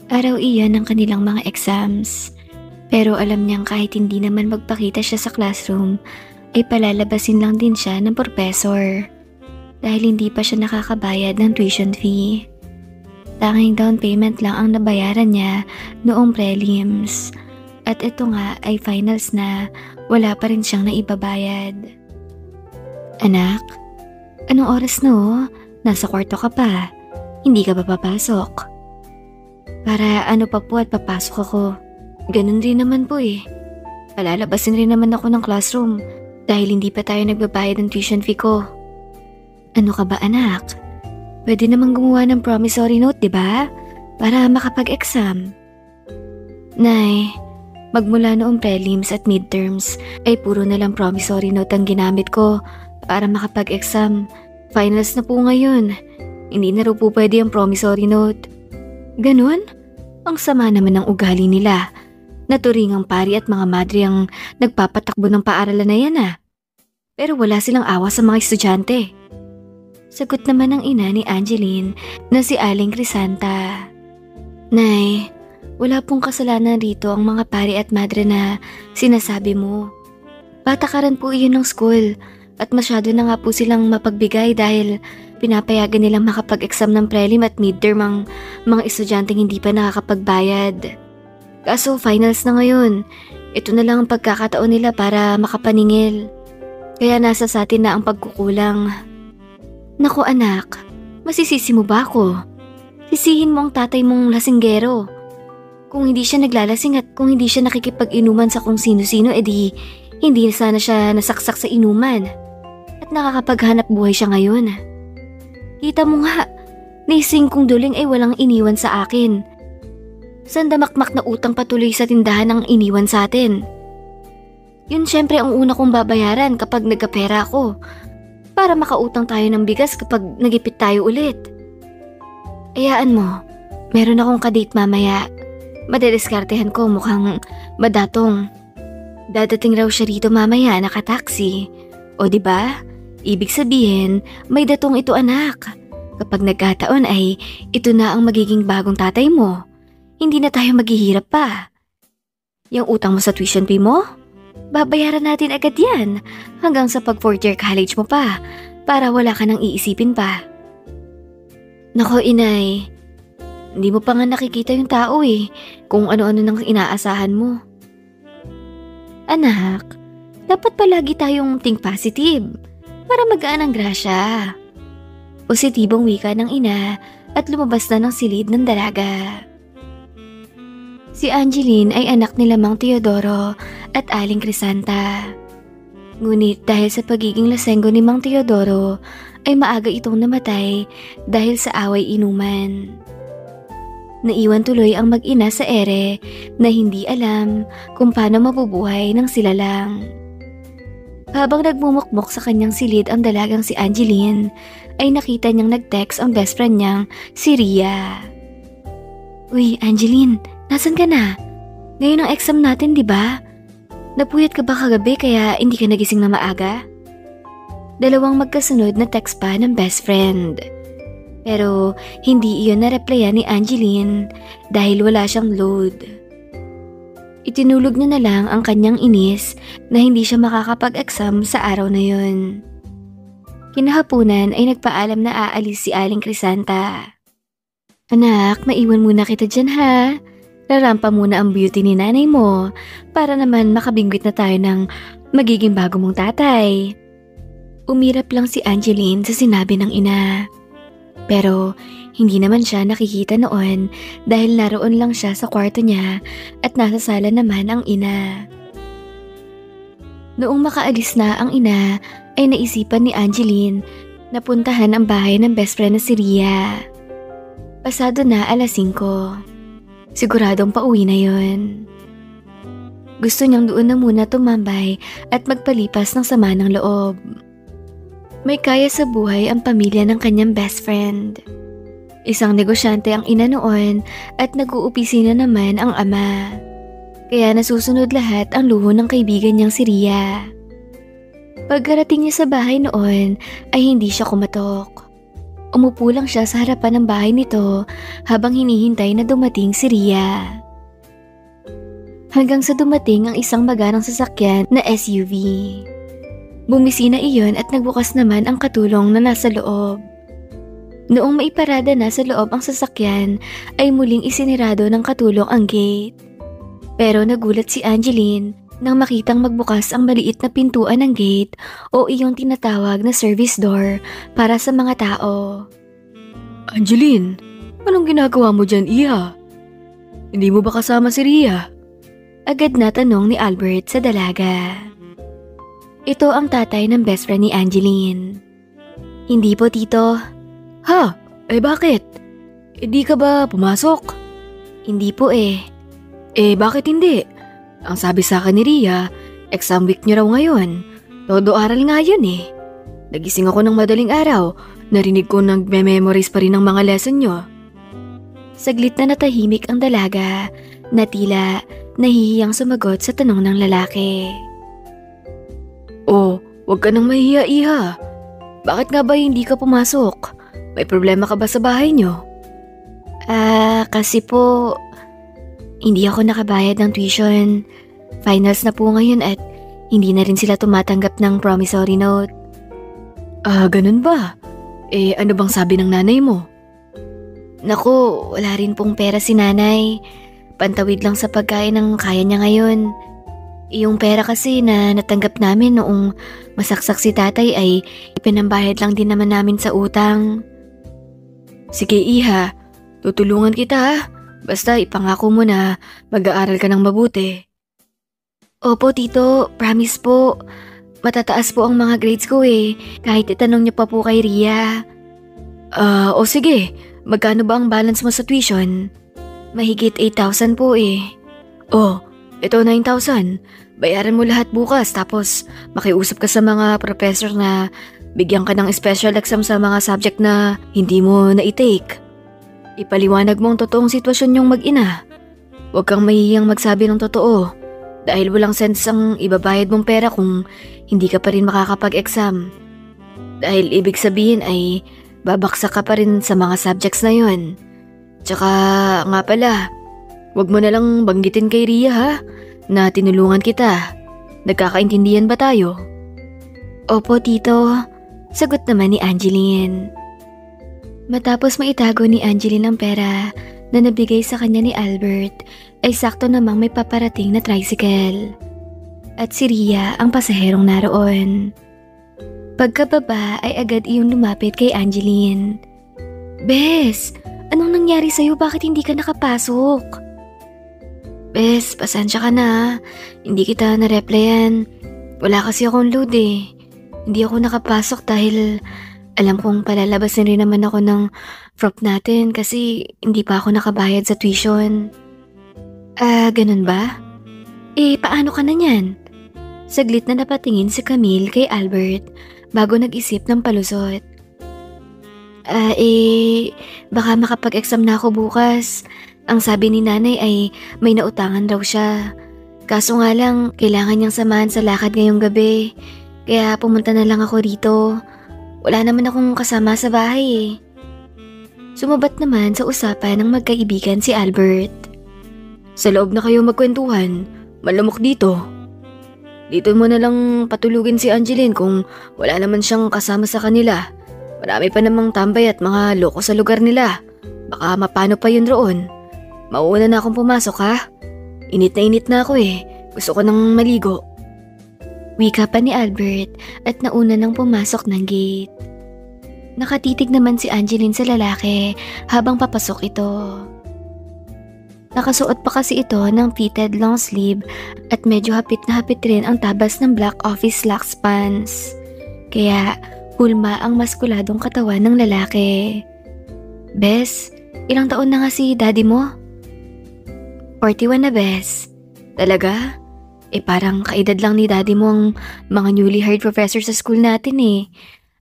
Araw iyan ng kanilang mga exams. Pero alam niyang kahit hindi naman magpakita siya sa classroom, ay palalabasin lang din siya ng professor. Dahil hindi pa siya nakakabayad ng tuition fee. Tanging down payment lang ang nabayaran niya noong prelims. At ito nga ay finals na wala pa rin siyang naibabayad. Anak, anong oras no? Nasa kwarto ka pa. Hindi ka ba papasok? Para ano pa po at papasok ako. Ganun rin naman po eh. Palalabasin rin naman ako ng classroom dahil hindi pa tayo nagbabayad ng tuition fee ko. Ano ka ba anak? Pwede namang gumawa ng promissory note, di ba? Para makapag-exam. Nay, magmula noong prelims at midterms ay puro na lang promissory note ang ginamit ko para makapag-exam. Finals na po ngayon. Hindi na raw po pwede ang promissory note. Ganon? Ang sama naman ng ugali nila. Naturingang pari at mga madre ang nagpapatakbo ng paaralan na yan ah. Pero wala silang awa sa mga estudyante. Sagot naman ng ina ni Angeline na si Aling Crisanta. Nay, wala pong kasalanan rito ang mga pari at madre na sinasabi mo. Patakaran po iyon ng school at masyado na nga po silang mapagbigay dahil pinapayagan nilang makapag-exam ng prelim at midterm ang mga estudyanteng hindi pa nakakapagbayad. Kaso finals na ngayon, ito na lang ang pagkakataon nila para makapaningil. Kaya nasa sa atin na ang pagkukulang. Naku anak, masisisi mo ba ako? Sisihin mo ang tatay mong lasinggero. Kung hindi siya naglalasing at kung hindi siya nakikipag-inuman sa kung sino-sino, edi hindi sana siya nasaksak sa inuman. At nakakapaghanap buhay siya ngayon. Kita mo nga, nising kong duling ay walang iniwan sa akin. Sandamakmak na utang patuloy sa tindahan ang iniwan sa atin. Yun syempre ang una kong babayaran kapag nagkapera ako. Para makautang tayo ng bigas kapag nagipit tayo ulit. Ayaan mo, meron akong kadate mamaya. Madediskartehan ko mukhang madatong. Dadating raw siya rito mamaya nakataksi. O diba? Ibig sabihin, may datong ito anak. Kapag nagkataon ay ito na ang magiging bagong tatay mo. Hindi na tayo maghihirap pa. Yung utang mo sa tuition fee mo? Babayaran natin agad yan hanggang sa pag 4th year college mo pa para wala ka nang iisipin pa. Nako inay, hindi mo pa nga nakikita yung tao eh kung ano-ano nang inaasahan mo. Anak, dapat palagi tayong think positive. Para magaan ang grasya. Positibong wika ng ina at lumabas na ng silid ng dalaga. Si Angeline ay anak ni Mang Teodoro at Aling Crisanta. Ngunit dahil sa pagiging lasenggo ni Mang Teodoro ay maaga itong namatay dahil sa away inuman. Naiwan tuloy ang mag-ina sa ere na hindi alam kung paano mabubuhay ng sila lang. Habang nagmumukmok sa kanyang silid ang dalagang si Angeline, ay nakita niyang nag-text ang best friend niyang si Ria. Uy, Angeline, nasan ka na? Ngayon ang exam natin, di ba? Napuyat ka ba kagabi kaya hindi ka nagising na maaga? Dalawang magkasunod na text pa ng best friend. Pero hindi iyon na-replyan ni Angeline dahil wala siyang load. Itinulog niya na lang ang kanyang inis na hindi siya makakapag-exam sa araw na yun. Kinahapunan ay nagpaalam na aalis si Aling Crisanta. Anak, maiwan muna kita dyan ha. Rarampa muna ang beauty ni nanay mo para naman makabingwit na tayo ng magiging bago mong tatay. Umirap lang si Angeline sa sinabi ng ina. Pero hindi naman siya nakikita noon dahil naroon lang siya sa kwarto niya at nasa sala naman ang ina. Noong makaalis na ang ina ay naisipan ni Angeline na puntahan ang bahay ng best friend na si Ria. Pasado na 5:00. Siguradong pauwi na yon. Gusto niyang doon na muna tumambay at magpalipas ng sama ng loob. May kaya sa buhay ang pamilya ng kanyang best friend. Isang negosyante ang ina noon at nag-uupisina naman ang ama. Kaya nasusunod lahat ang luho ng kaibigan niyang si Ria. Pagkarating niya sa bahay noon ay hindi siya kumatok. Umupo lang siya sa harapan ng bahay nito habang hinihintay na dumating si Ria. Hanggang sa dumating ang isang magarang sasakyan na SUV. Bumisina iyon at nagbukas naman ang katulong na nasa loob. Noong maiparada na sa loob ang sasakyan ay muling isinirado ng katulong ang gate. Pero nagulat si Angeline nang makitang magbukas ang maliit na pintuan ng gate o iyong tinatawag na service door para sa mga tao. Angeline, anong ginagawa mo dyan, Iha? Hindi mo ba kasama si Ria? Agad na tanong ni Albert sa dalaga. Ito ang tatay ng best friend ni Angeline. Hindi po, tito. Ha? Eh bakit? Hindi ka ba pumasok? Hindi po eh. Eh bakit hindi? Ang sabi sa akin ni Ria, exam week niyo raw ngayon. Todo aral nga yun eh. Nagising ako ng madaling araw, narinig ko nagme-memorize pa rin ng mga lesson niyo. Saglit na natahimik ang dalaga na tila nahihiyang sumagot sa tanong ng lalaki. Oh, wag ka nang mahihiya, Iha. Bakit nga ba hindi ka pumasok? May problema ka ba sa bahay niyo? Kasi po, hindi ako nakabayad ng tuition. Finals na po ngayon at hindi na rin sila tumatanggap ng promissory note. Ganun ba? Eh, ano bang sabi ng nanay mo? Naku, wala rin pong pera si nanay. Pantawid lang sa pagkain ng kaya niya ngayon. Yung pera kasi na natanggap namin noong masaksak si tatay ay ipinambayad lang din naman namin sa utang. Sige, Iha. Tutulungan kita ha. Basta ipangako mo na mag-aaral ka ng mabuti. Opo, tito. Promise po. Matataas po ang mga grades ko eh. Kahit itanong niyo pa po kay Ria. O sige. Magkano ba ang balance mo sa tuition? Mahigit 8,000 po eh. Oh, ito 9,000. Bayaran mo lahat bukas tapos makiusap ka sa mga professor na bigyan ka ng special exam sa mga subject na hindi mo na-take. Ipaliwanag mo ang totoong sitwasyon yung mag-ina. Huwag kang mahihiyang magsabi ng totoo dahil walang sense ang ibabayad mong pera kung hindi ka pa rin makakapag-exam. Dahil ibig sabihin ay babaksak ka pa rin sa mga subjects na yon. Tsaka nga pala, huwag mo na lang banggitin kay Ria ha na tinulungan kita. Nagkakaintindihan ba tayo? Opo, tito. Sagot naman ni Angeline. Matapos maitago ni Angeline ang pera na nabigay sa kanya ni Albert, ay sakto namang may paparating na tricycle. At si Ria ang pasaherong naroon. Pagkababa ay agad iyong lumapit kay Angeline. Bes, anong nangyari sa'yo? Bakit hindi ka nakapasok? Bes, pasensya ka na. Hindi kita na-replyan. Wala kasi akong load eh. Hindi ako nakapasok dahil Alam kong palalabasin rin naman ako ng prop natin kasi hindi pa ako nakabayad sa tuition. Ganun ba? Paano ka na niyan? Saglit na napatingin si Camille kay Albert bago nag-isip ng palusot. Baka makapag-exam na ako bukas. Ang sabi ni nanay ay may nautangan raw siya. Kaso nga lang, kailangan niyang samahan sa lakad ngayong gabi. Kaya pumunta na lang ako rito. Wala naman akong kasama sa bahay eh. Sumabat naman sa usapan ng magkaibigan si Albert. Sa loob na kayo magkwentuhan, malamok dito. Dito mo na lang patulugin si Angeline kung wala naman siyang kasama sa kanila. Marami pa namang tambay at mga loko sa lugar nila. Baka mapano pa yun roon. Mauuna na akong pumasok ha. Init na ako eh. Gusto ko nang maligo. Wika pa ni Albert at nauna nang pumasok ng gate. Nakatitig naman si Angeline sa lalaki habang papasok ito. Nakasuot pa kasi ito ng fitted long sleeve at medyo hapit na hapit rin ang tabas ng black office slacks pants. Kaya hulma ang maskuladong katawan ng lalaki. Bes, ilang taon na nga si daddy mo? 41 na, Bes. Talaga? Parang kaedad lang ni daddy mo ang mga newly hired professor sa school natin eh.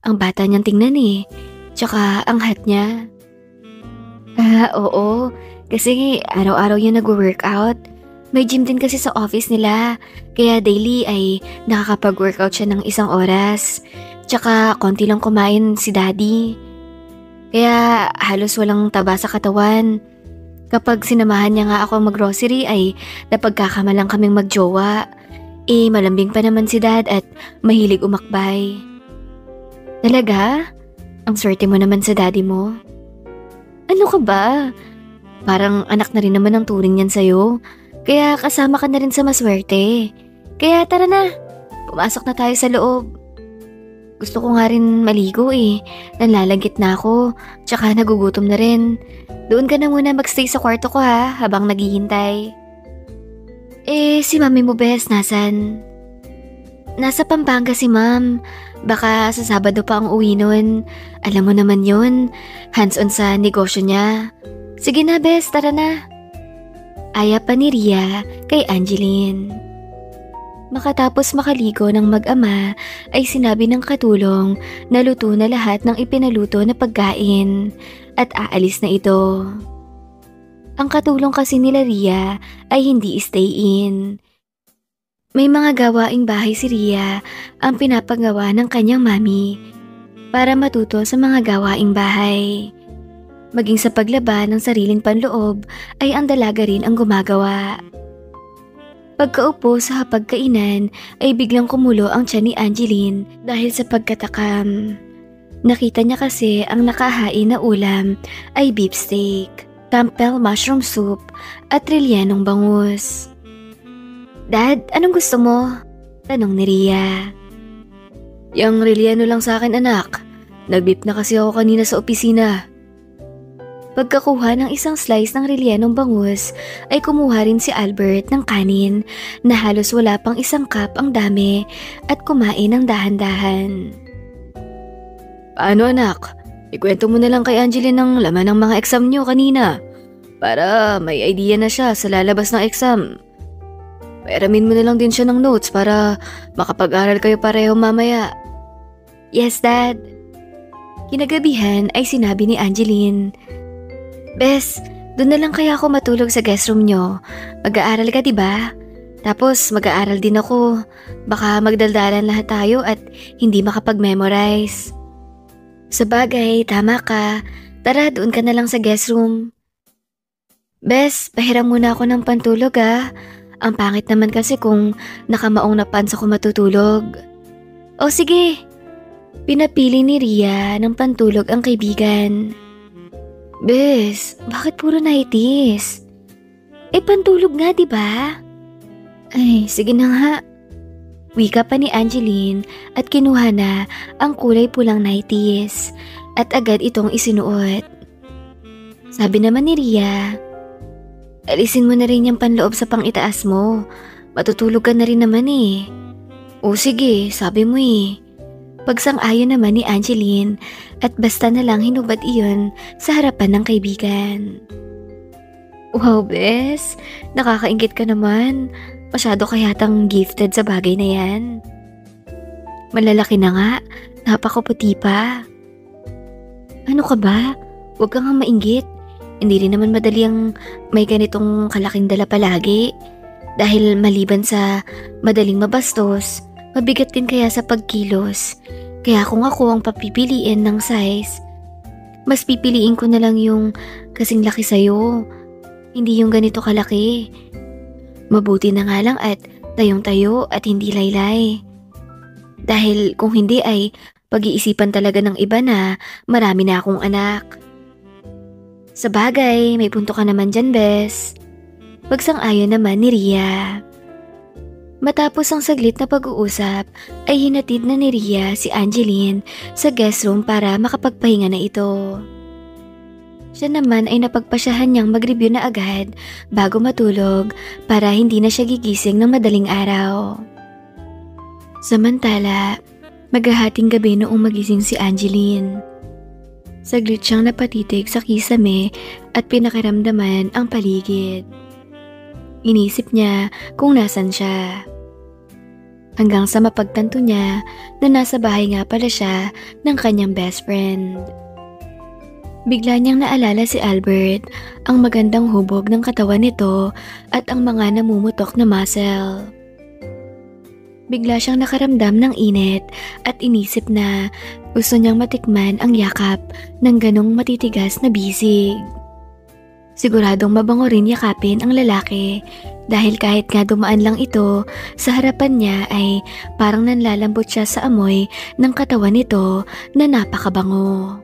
Ang bata niyang tingnan eh. Tsaka ang hat niya. Oo. Kasi araw-araw yan nag-workout. May gym din kasi sa office nila. Kaya daily ay nakakapag-workout siya ng 1 oras. Tsaka konti lang kumain si daddy. Kaya halos walang taba sa katawan. Kapag sinamahan niya nga ako mag-grocery ay napagkakamalang kaming magjowa. Malambing pa naman si dad at mahilig umakbay. Talaga? Ang swerte mo naman sa daddy mo. Ano ka ba? Parang anak na rin naman ang turing niyan sa'yo. Kaya kasama ka na rin sa maswerte. Kaya tara na, pumasok na tayo sa loob. Gusto ko nga rin maligo eh. Nanlalagit na ako, tsaka nagugutom na rin. Doon ka na muna magstay sa kwarto ko ha, habang naghihintay. Si mami mo bes, nasan? Nasa Pampanga si ma'am. Baka sa Sabado pa ang uwi nun. Alam mo naman yun, hands-on sa negosyo niya. Sige na bes, tara na. Aya pa ni Ria kay Angeline. Makatapos makaligo ng mag-ama ay sinabi ng katulong na luto na lahat ng ipinaluto na pagkain at aalis na ito. Ang katulong kasi nila Ria ay hindi stay in. May mga gawaing bahay si Ria ang pinapagawa ng kanyang mami para matuto sa mga gawaing bahay. Maging sa paglaba ng sariling panloob ay ang dalaga rin ang gumagawa. Pagkaupo sa hapagkainan ay biglang kumulo ang tiyan ni Angeline dahil sa pagkatakam. Nakita niya kasi ang nakahain na ulam ay beef steak, campbell mushroom soup at rellenong bangus. Dad, anong gusto mo? Tanong ni Ria. Yang relleno lang sa akin anak. Nag-beef na kasi ako kanina sa opisina. Pagkakuha ng isang slice ng rellenong bangus ay kumuha rin si Albert ng kanin na halos wala pang 1 cup ang dami at kumain ng dahan-dahan. Paano anak? Ikwento mo na lang kay Angeline ang laman ng mga exam niyo kanina para may idea na siya sa lalabas ng exam. Pairamin mo na lang din siya ng notes para makapag-aral kayo pareho mamaya. Yes, Dad. Kinagabihan ay sinabi ni Angeline. Bes, doon na lang kaya ako matulog sa guest room nyo. Mag-aaral ka, diba? Tapos mag-aaral din ako. Baka magdaldalan lahat tayo at hindi makapag-memorize. Sabagay, tama ka. Tara, doon ka na lang sa guest room. Bes, pahiram muna ako ng pantulog ah. Ang pangit naman kasi kung nakamaong na pants ako matutulog. O sige. Pinapili ni Ria ng pantulog ang kaibigan. Bes, bakit puro nighties? Pantulog nga, diba? Ay, sige na nga. Wika pa ni Angeline at kinuha na ang kulay pulang nighties at agad itong isinuot. Sabi naman ni Ria, alisin mo na rin yung panloob sa pang-itaas mo. Matutulog ka na rin naman eh. O sige, sabi mo eh. Pagsang-ayon naman ni Angeline at basta na lang hinubad iyon sa harapan ng kaibigan. Wow, bes. Nakakaingit ka naman. Masyado ka yatang gifted sa bagay na yan. Malalaki na nga. Napakaputi pa. Ano ka ba? Huwag kang mainggit. Hindi rin naman madali ang may ganitong kalaking dala palagi. Dahil maliban sa madaling mabastos, mabigat din kaya sa pagkilos. Kaya kung ako ang papipiliin ng size, mas pipiliin ko na lang yung kasing laki sa'yo. Hindi yung ganito kalaki. Mabuti na nga lang at tayong-tayo at hindi laylay. Dahil kung hindi ay pag-iisipan talaga ng iba na marami na akong anak. Sa bagay, may punto ka naman dyan, bes. Pagsang-ayon naman ni Ria. Matapos ang saglit na pag-uusap, ay hinatid na ni Ria si Angeline sa guest room para makapagpahinga na ito. Siya naman ay napagpasyahan niyang mag-review na agad bago matulog para hindi na siya gigising ng madaling araw. Samantala, maghahating gabi noong magising si Angeline. Saglit siyang napatitig sa kisame at pinakiramdaman ang paligid. Inisip niya kung nasan siya. Hanggang sa mapagtanto niya na nasa bahay nga pala siya ng kanyang best friend. Bigla niyang naalala si Albert, ang magandang hubog ng katawan nito at ang mga namumutok na muscle. Bigla siyang nakaramdam ng init at inisip na gusto niyang matikman ang yakap ng ganong matitigas na bisig. Siguradong mabango rin yakapin ang lalaki dahil kahit nga dumaan lang ito sa harapan niya ay parang nanlalambot siya sa amoy ng katawan nito na napakabango.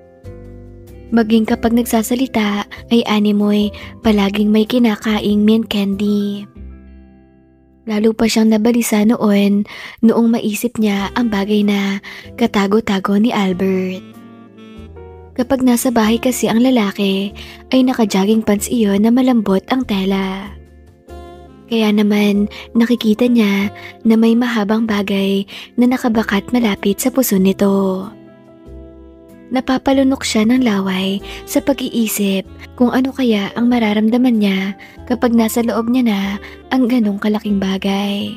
Maging kapag nagsasalita ay animoy palaging may kinakaing mint candy. Lalo pa siyang nabalisa noong maisip niya ang bagay na katago-tago ni Albert. Kapag nasa bahay kasi ang lalaki ay naka-jogging pants iyon na malambot ang tela. Kaya naman nakikita niya na may mahabang bagay na nakabakat malapit sa puso nito. Napapalunok siya ng laway sa pag-iisip kung ano kaya ang mararamdaman niya kapag nasa loob niya na ang ganong kalaking bagay.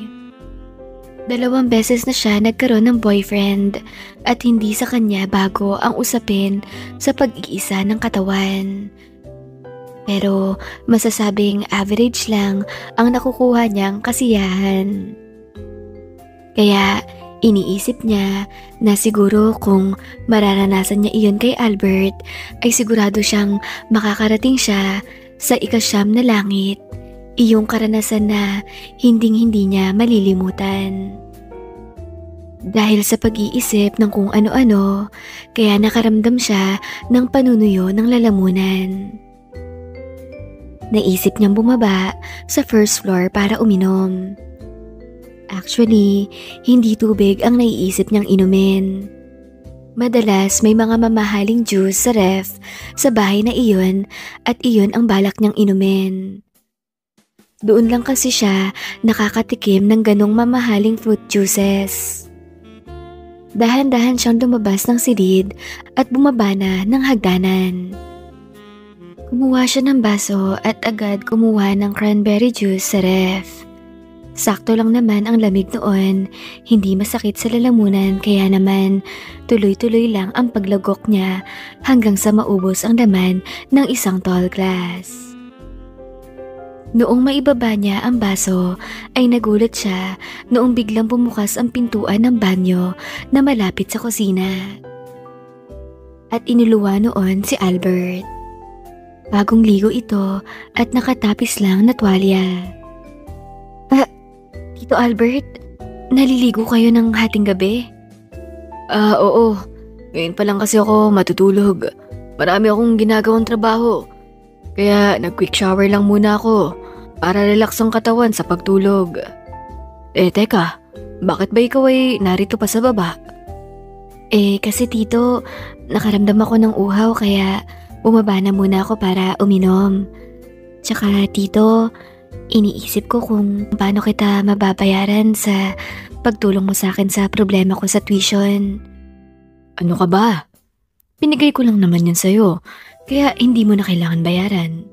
2 beses na siya nagkaroon ng boyfriend at hindi sa kanya bago ang usapin sa pag-iisa ng katawan. Pero masasabing average lang ang nakukuha niyang kasiyahan. Kaya iniisip niya na siguro kung mararanasan niya iyon kay Albert ay sigurado siyang makakarating siya sa 9 na langit. Iyong karanasan na hinding-hindi niya malilimutan. Dahil sa pag-iisip ng kung ano-ano, kaya nakaramdam siya ng panunuyo ng lalamunan. Naisip niyang bumaba sa first floor para uminom. Actually, hindi tubig ang naiisip niyang inumin. Madalas may mga mamahaling juice sa ref sa bahay na iyon at iyon ang balak niyang inumin. Doon lang kasi siya nakakatikim ng ganong mamahaling fruit juices. Dahan-dahan siyang lumabas ng silid at bumaba na ng hagdanan. Kumuha siya ng baso at agad kumuha ng cranberry juice sa ref. Sakto lang naman ang lamig noon, hindi masakit sa lalamunan kaya naman tuloy-tuloy lang ang paglagok niya hanggang sa maubos ang laman ng isang tall glass. Noong maibaba niya ang baso ay nagulat siya noong biglang bumukas ang pintuan ng banyo na malapit sa kusina. At inuluwa noon si Albert. Bagong ligo ito at nakatapis lang na tuwalya. Tito Albert, naliligo kayo ng hating gabi? Oo. Ngayon pa lang kasi ako matutulog. Marami akong ginagawang trabaho. Kaya nag-quick shower lang muna ako para relax ang katawan sa pagtulog. Teka, bakit ba ikaw ay narito pa sa baba? Kasi tito, nakaramdam ako ng uhaw kaya bumaba na muna ako para uminom. Tsaka tito, iniisip ko kung paano kita mababayaran sa pagtulong mo sa akin sa problema ko sa tuition. Ano ka ba? Pinigay ko lang naman yun sa'yo, kaya hindi mo na kailangan bayaran.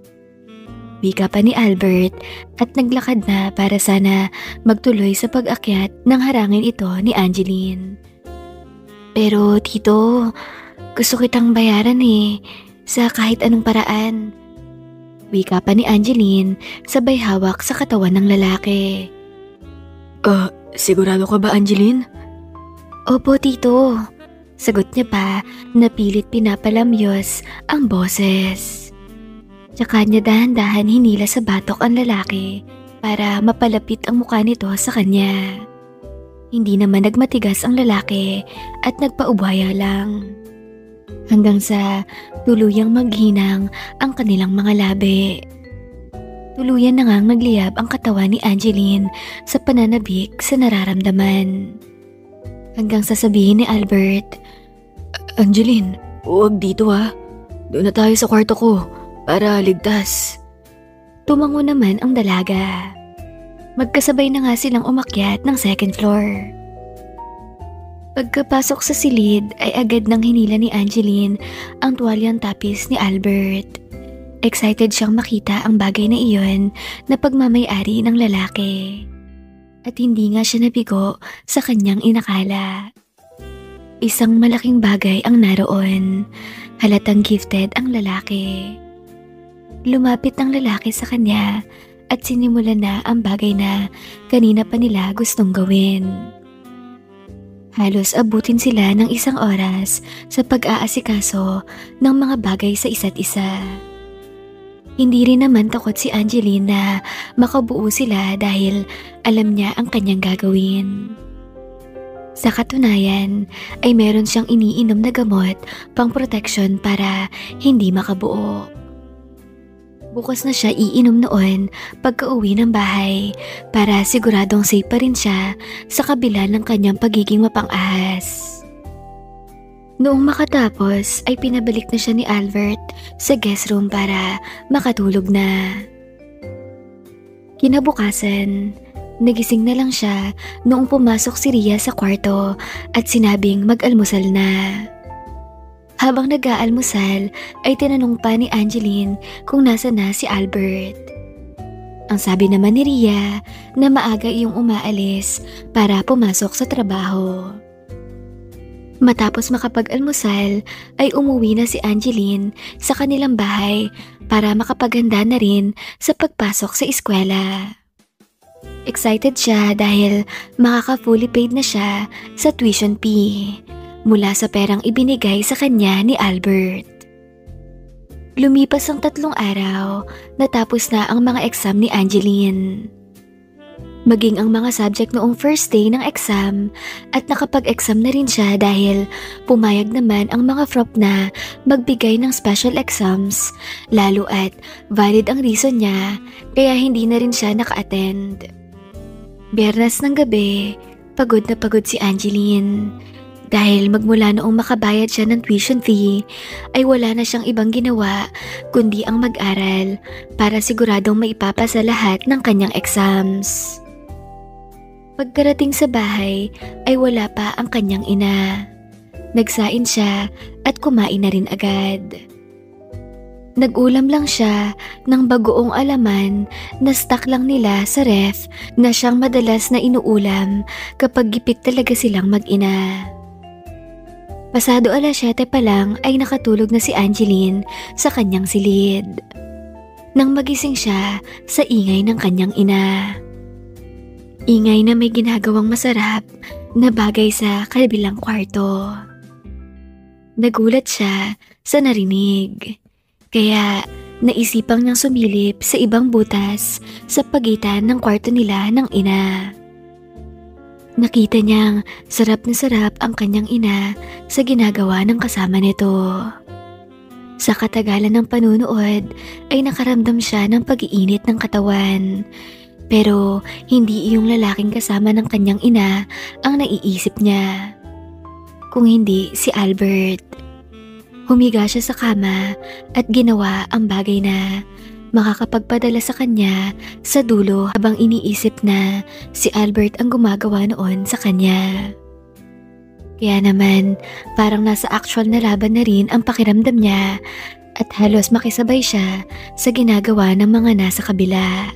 Wika pa ni Albert at naglakad na para sana magtuloy sa pag-akyat nang harangin ito ni Angeline. Pero tito, gusto kitang bayaran sa kahit anong paraan. Wika pa ni Angeline sabay hawak sa katawan ng lalaki. Sigurado ka ba, Angeline? Opo tito, sagot niya pa na pilit pinapalamyos ang boses. Tsaka niya dahan-dahan hinila sa batok ang lalaki para mapalapit ang mukha nito sa kanya. Hindi naman nagmatigas ang lalaki at nagpaubaya lang. Hanggang sa tuluyang maghinang ang kanilang mga labi. Tuluyan na ngang nagliyab ang katawan ni Angeline sa pananabik sa nararamdaman. Hanggang sasabihin ni Albert, Angeline, huwag dito ha. Doon na tayo sa kwarto ko para ligtas. Tumango naman ang dalaga. Magkasabay na nga silang umakyat ng second floor. Pagkapasok sa silid ay agad nang hinila ni Angeline ang tuwalyang tapis ni Albert. Excited siyang makita ang bagay na iyon na pagmamay-ari ng lalaki. At hindi nga siya nabigo sa kanyang inakala. Isang malaking bagay ang naroon. Halatang gifted ang lalaki. Lumapit ang lalaki sa kanya at sinimulan na ang bagay na kanina pa nila gustong gawin. Halos abutin sila ng 1 oras sa pag-aasikaso ng mga bagay sa isa't isa. Hindi rin naman takot si Angeline na makabuo sila dahil alam niya ang kanyang gagawin. Sa katunayan ay meron siyang iniinom na gamot pang protection para hindi makabuo. Bukas na siya iinom noon pagka-uwi ng bahay para siguradong safe pa rin siya sa kabila ng kanyang pagiging mapang-ahas. Noong makatapos ay pinabalik na siya ni Albert sa guest room para makatulog na. Kinabukasan, nagising na lang siya noong pumasok si Ria sa kwarto at sinabing mag-almusal na. Habang nag-aalmusal ay tinanong pa ni Angeline kung nasa na si Albert. Ang sabi naman ni Ria na maaga iyong umaalis para pumasok sa trabaho. Matapos makapag-almusal ay umuwi na si Angeline sa kanilang bahay para makapaghanda na rin sa pagpasok sa eskwela. Excited siya dahil makaka-fully paid na siya sa tuition fee mula sa perang ibinigay sa kanya ni Albert. Lumipas ang 3 araw, natapos na ang mga exam ni Angeline. Maging ang mga subject noong first day ng exam at nakapag-exam na rin siya dahil pumayag naman ang mga FROP na magbigay ng special exams lalo at valid ang reason niya kaya hindi na rin siya naka-attend. Biyernes ng gabi, pagod na pagod si Angeline. Dahil magmula noong makabayad siya ng tuition fee, ay wala na siyang ibang ginawa kundi ang mag-aral para siguradong maipapasa lahat ng kanyang exams. Pagkarating sa bahay ay wala pa ang kanyang ina. Nagsain siya at kumain na rin agad. Nag-ulam lang siya ng bagoong alaman na stock lang nila sa ref na siyang madalas na inuulam kapag gipit talaga silang mag-ina. Pasado 7:00 pa lang ay nakatulog na si Angeline sa kanyang silid. Nang magising siya sa ingay ng kanyang ina. Ingay na may ginagawang masarap na bagay sa kabilang kwarto. Nagulat siya sa narinig, kaya naisipang niyang sumilip sa ibang butas sa pagitan ng kwarto nila ng ina. Nakita niyang sarap na sarap ang kanyang ina sa ginagawa ng kasama nito. Sa katagalan ng panunood ay nakaramdam siya ng pag-iinit ng katawan. Pero hindi iyong lalaking kasama ng kanyang ina ang naiisip niya. Kung hindi si Albert. Humiga siya sa kama at ginawa ang bagay na makakapagpadala sa kanya sa dulo habang iniisip na si Albert ang gumagawa noon sa kanya. Kaya naman parang nasa actual na laban na rin ang pakiramdam niya at halos makisabay siya sa ginagawa ng mga nasa kabila.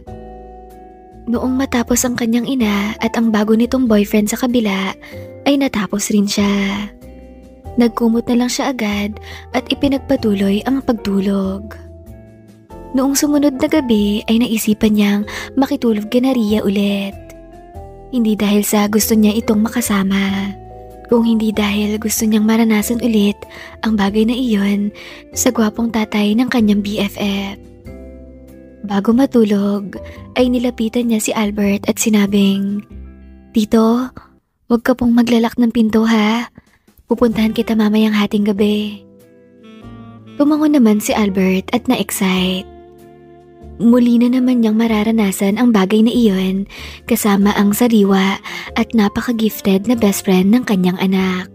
Noong matapos ang kanyang ina at ang bago nitong boyfriend sa kabila ay natapos rin siya. Nagkumot na lang siya agad at ipinagpatuloy ang pagtulog. Noong sumunod na gabi ay naisipan niyang makitulog kina Ria ulit. Hindi dahil sa gusto niya itong makasama, kung hindi dahil gusto niyang maranasan ulit ang bagay na iyon sa gwapong tatay ng kanyang BFF. Bago matulog ay nilapitan niya si Albert at sinabing, "Tito, huwag ka pong maglalak ng pinto ha. Pupuntahan kita mamayang hating gabi." Tumango naman si Albert at na-excite. Muli na naman niyang mararanasan ang bagay na iyon kasama ang sariwa at napaka-gifted na best friend ng kanyang anak.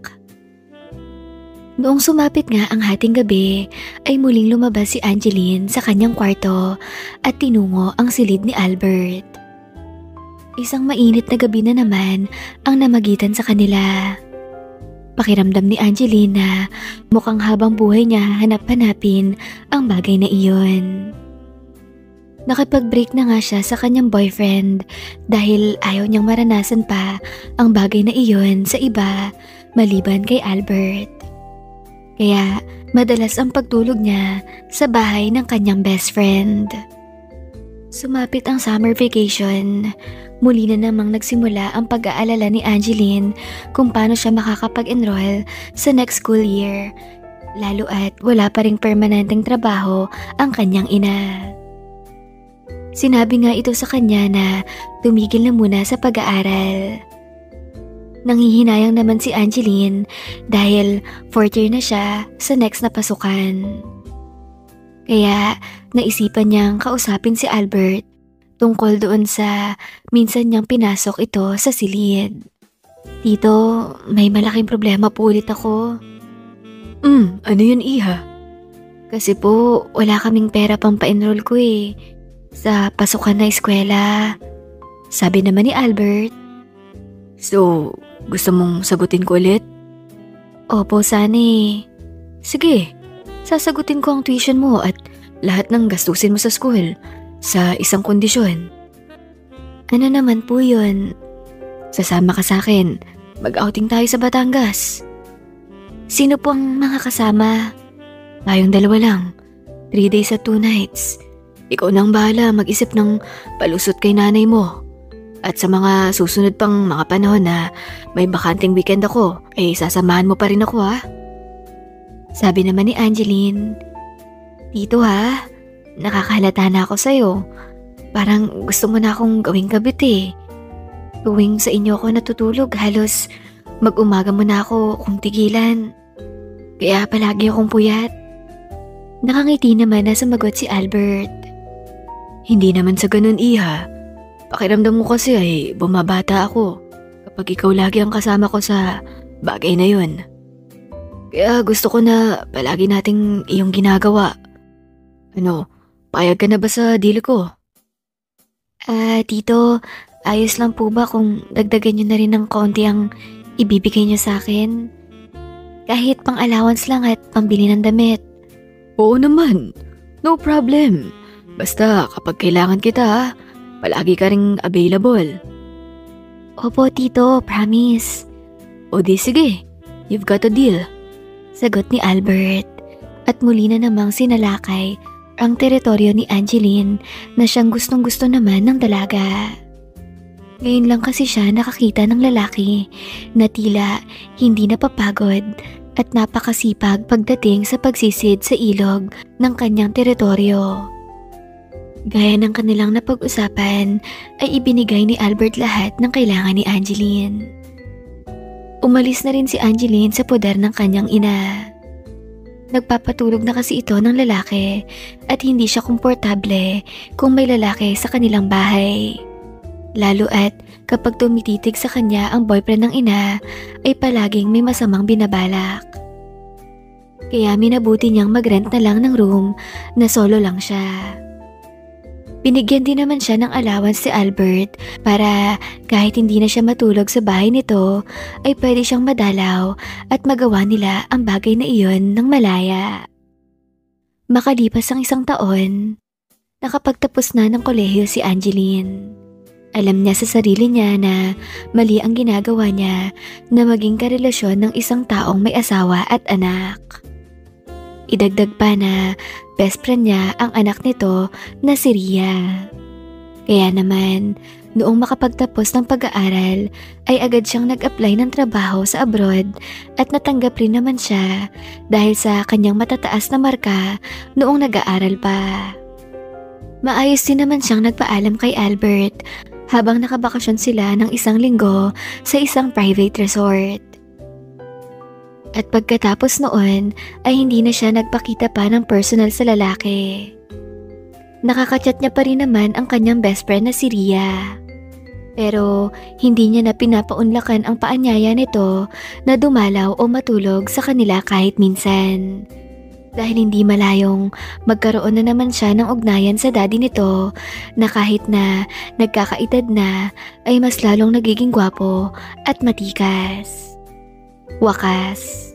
Noong sumapit nga ang hating gabi ay muling lumabas si Angeline sa kanyang kwarto at tinungo ang silid ni Albert. Isang mainit na gabi na naman ang namagitan sa kanila. Pakiramdam ni Angeline na mukhang habang buhay niya hanap-hanapin ang bagay na iyon. Nakipag-break na nga siya sa kanyang boyfriend dahil ayaw niyang maranasan pa ang bagay na iyon sa iba maliban kay Albert. Kaya madalas ang pagtulog niya sa bahay ng kanyang best friend. Sumapit ang summer vacation. Muli na namang nagsimula ang pag-aalala ni Angeline kung paano siya makakapag-enroll sa next school year, lalo at wala pa ring permanenteng trabaho ang kanyang ina. Sinabi nga ito sa kanya na tumigil na muna sa pag-aaral. Nanghihinayang naman si Angeline dahil 4th year na siya sa next na pasukan. Kaya naisipan niyang kausapin si Albert tungkol doon sa minsan niyang pinasok ito sa silid. "Tito, may malaking problema po ulit ako." Ano yun, iha? "Kasi po wala kaming pera pang pa-enroll ko sa pasukan na eskwela," sabi naman ni Albert. So, gusto mong sagutin ko ulit? "Opo, Sani." Sige, sasagutin ko ang tuition mo at lahat ng gastusin mo sa school sa isang kondisyon. "Ano naman po yun?" Sasama ka sa akin. Mag-outing tayo sa Batangas. "Sino po ang mga kasama?" Tayong 2 lang. 3 days at 2 nights. Ikaw nang bahala mag-isip ng palusot kay nanay mo. At sa mga susunod pang mga panahon na may bakanting weekend ako, ay sasamahan mo pa rin ako ha. Sabi naman ni Angeline, "Tito ha, nakakahalata na ako sa'yo. Parang gusto mo na akong gawing kabit Tuwing sa inyo ako natutulog, halos mag-umaga mo na ako kung tigilan. Kaya palagi akong puyat." Nakangiti naman na sumagot si Albert. Hindi naman sa ganun, iha. Pakiramdam mo kasi ay bumabata ako kapag ikaw lagi ang kasama ko sa bagay na yun. Kaya gusto ko na palagi nating iyong ginagawa. Ano, payag ka na ba sa deal ko? Tito, ayos lang po ba kung dagdagan niyo na rin ng konti ang ibibigay niyo sa akin? Kahit pang allowance lang at pambili ng damit. Oo naman, no problem. Basta kapag kailangan kita, palagi ka ring available. Opo, Tito, promise. O di sige, you've got a deal. Sagot ni Albert at muli na namang sinalakay ang teritoryo ni Angeline na siyang gustong-gusto naman ng dalaga. Ngayon lang kasi siya nakakita ng lalaki na tila hindi napapagod at napakasipag pagdating sa pagsisid sa ilog ng kanyang teritoryo. Gaya ng kanilang napag-usapan ay ibinigay ni Albert lahat ng kailangan ni Angeline. Umalis na rin si Angeline sa poder ng kanyang ina. Nagpapatulog na kasi ito ng lalaki at hindi siya komportable kung may lalaki sa kanilang bahay. Lalo at kapag tumititig sa kanya ang boyfriend ng ina ay palaging may masamang binabalak. Kaya minabuti niyang mag-rent na lang ng room na solo lang siya. Binigyan din naman siya ng allowance si Albert para kahit hindi na siya matulog sa bahay nito ay pwede siyang madalaw at magawa nila ang bagay na iyon ng malaya. Makalipas ang 1 taon, nakapagtapos na ng kolehiyo si Angeline. Alam niya sa sarili niya na mali ang ginagawa niya na maging karelasyon ng isang taong may asawa at anak. Idagdag pa na best friend niya ang anak nito na si Ria. Kaya naman, noong makapagtapos ng pag-aaral ay agad siyang nag-apply ng trabaho sa abroad at natanggap rin naman siya dahil sa kanyang matataas na marka noong nag-aaral pa. Maayos din naman siyang nagpaalam kay Albert habang nakabakasyon sila ng 1 linggo sa isang private resort. At pagkatapos noon ay hindi na siya nagpakita pa ng personal sa lalaki. Nakakachat niya pa rin naman ang kanyang best friend na si Ria. Pero hindi niya na pinapaunlakan ang paanyaya nito na dumalaw o matulog sa kanila kahit minsan. Dahil hindi malayong magkaroon na naman siya ng ugnayan sa daddy nito na kahit na nagkakaedad na ay mas lalong nagiging gwapo at matikas. Wakas.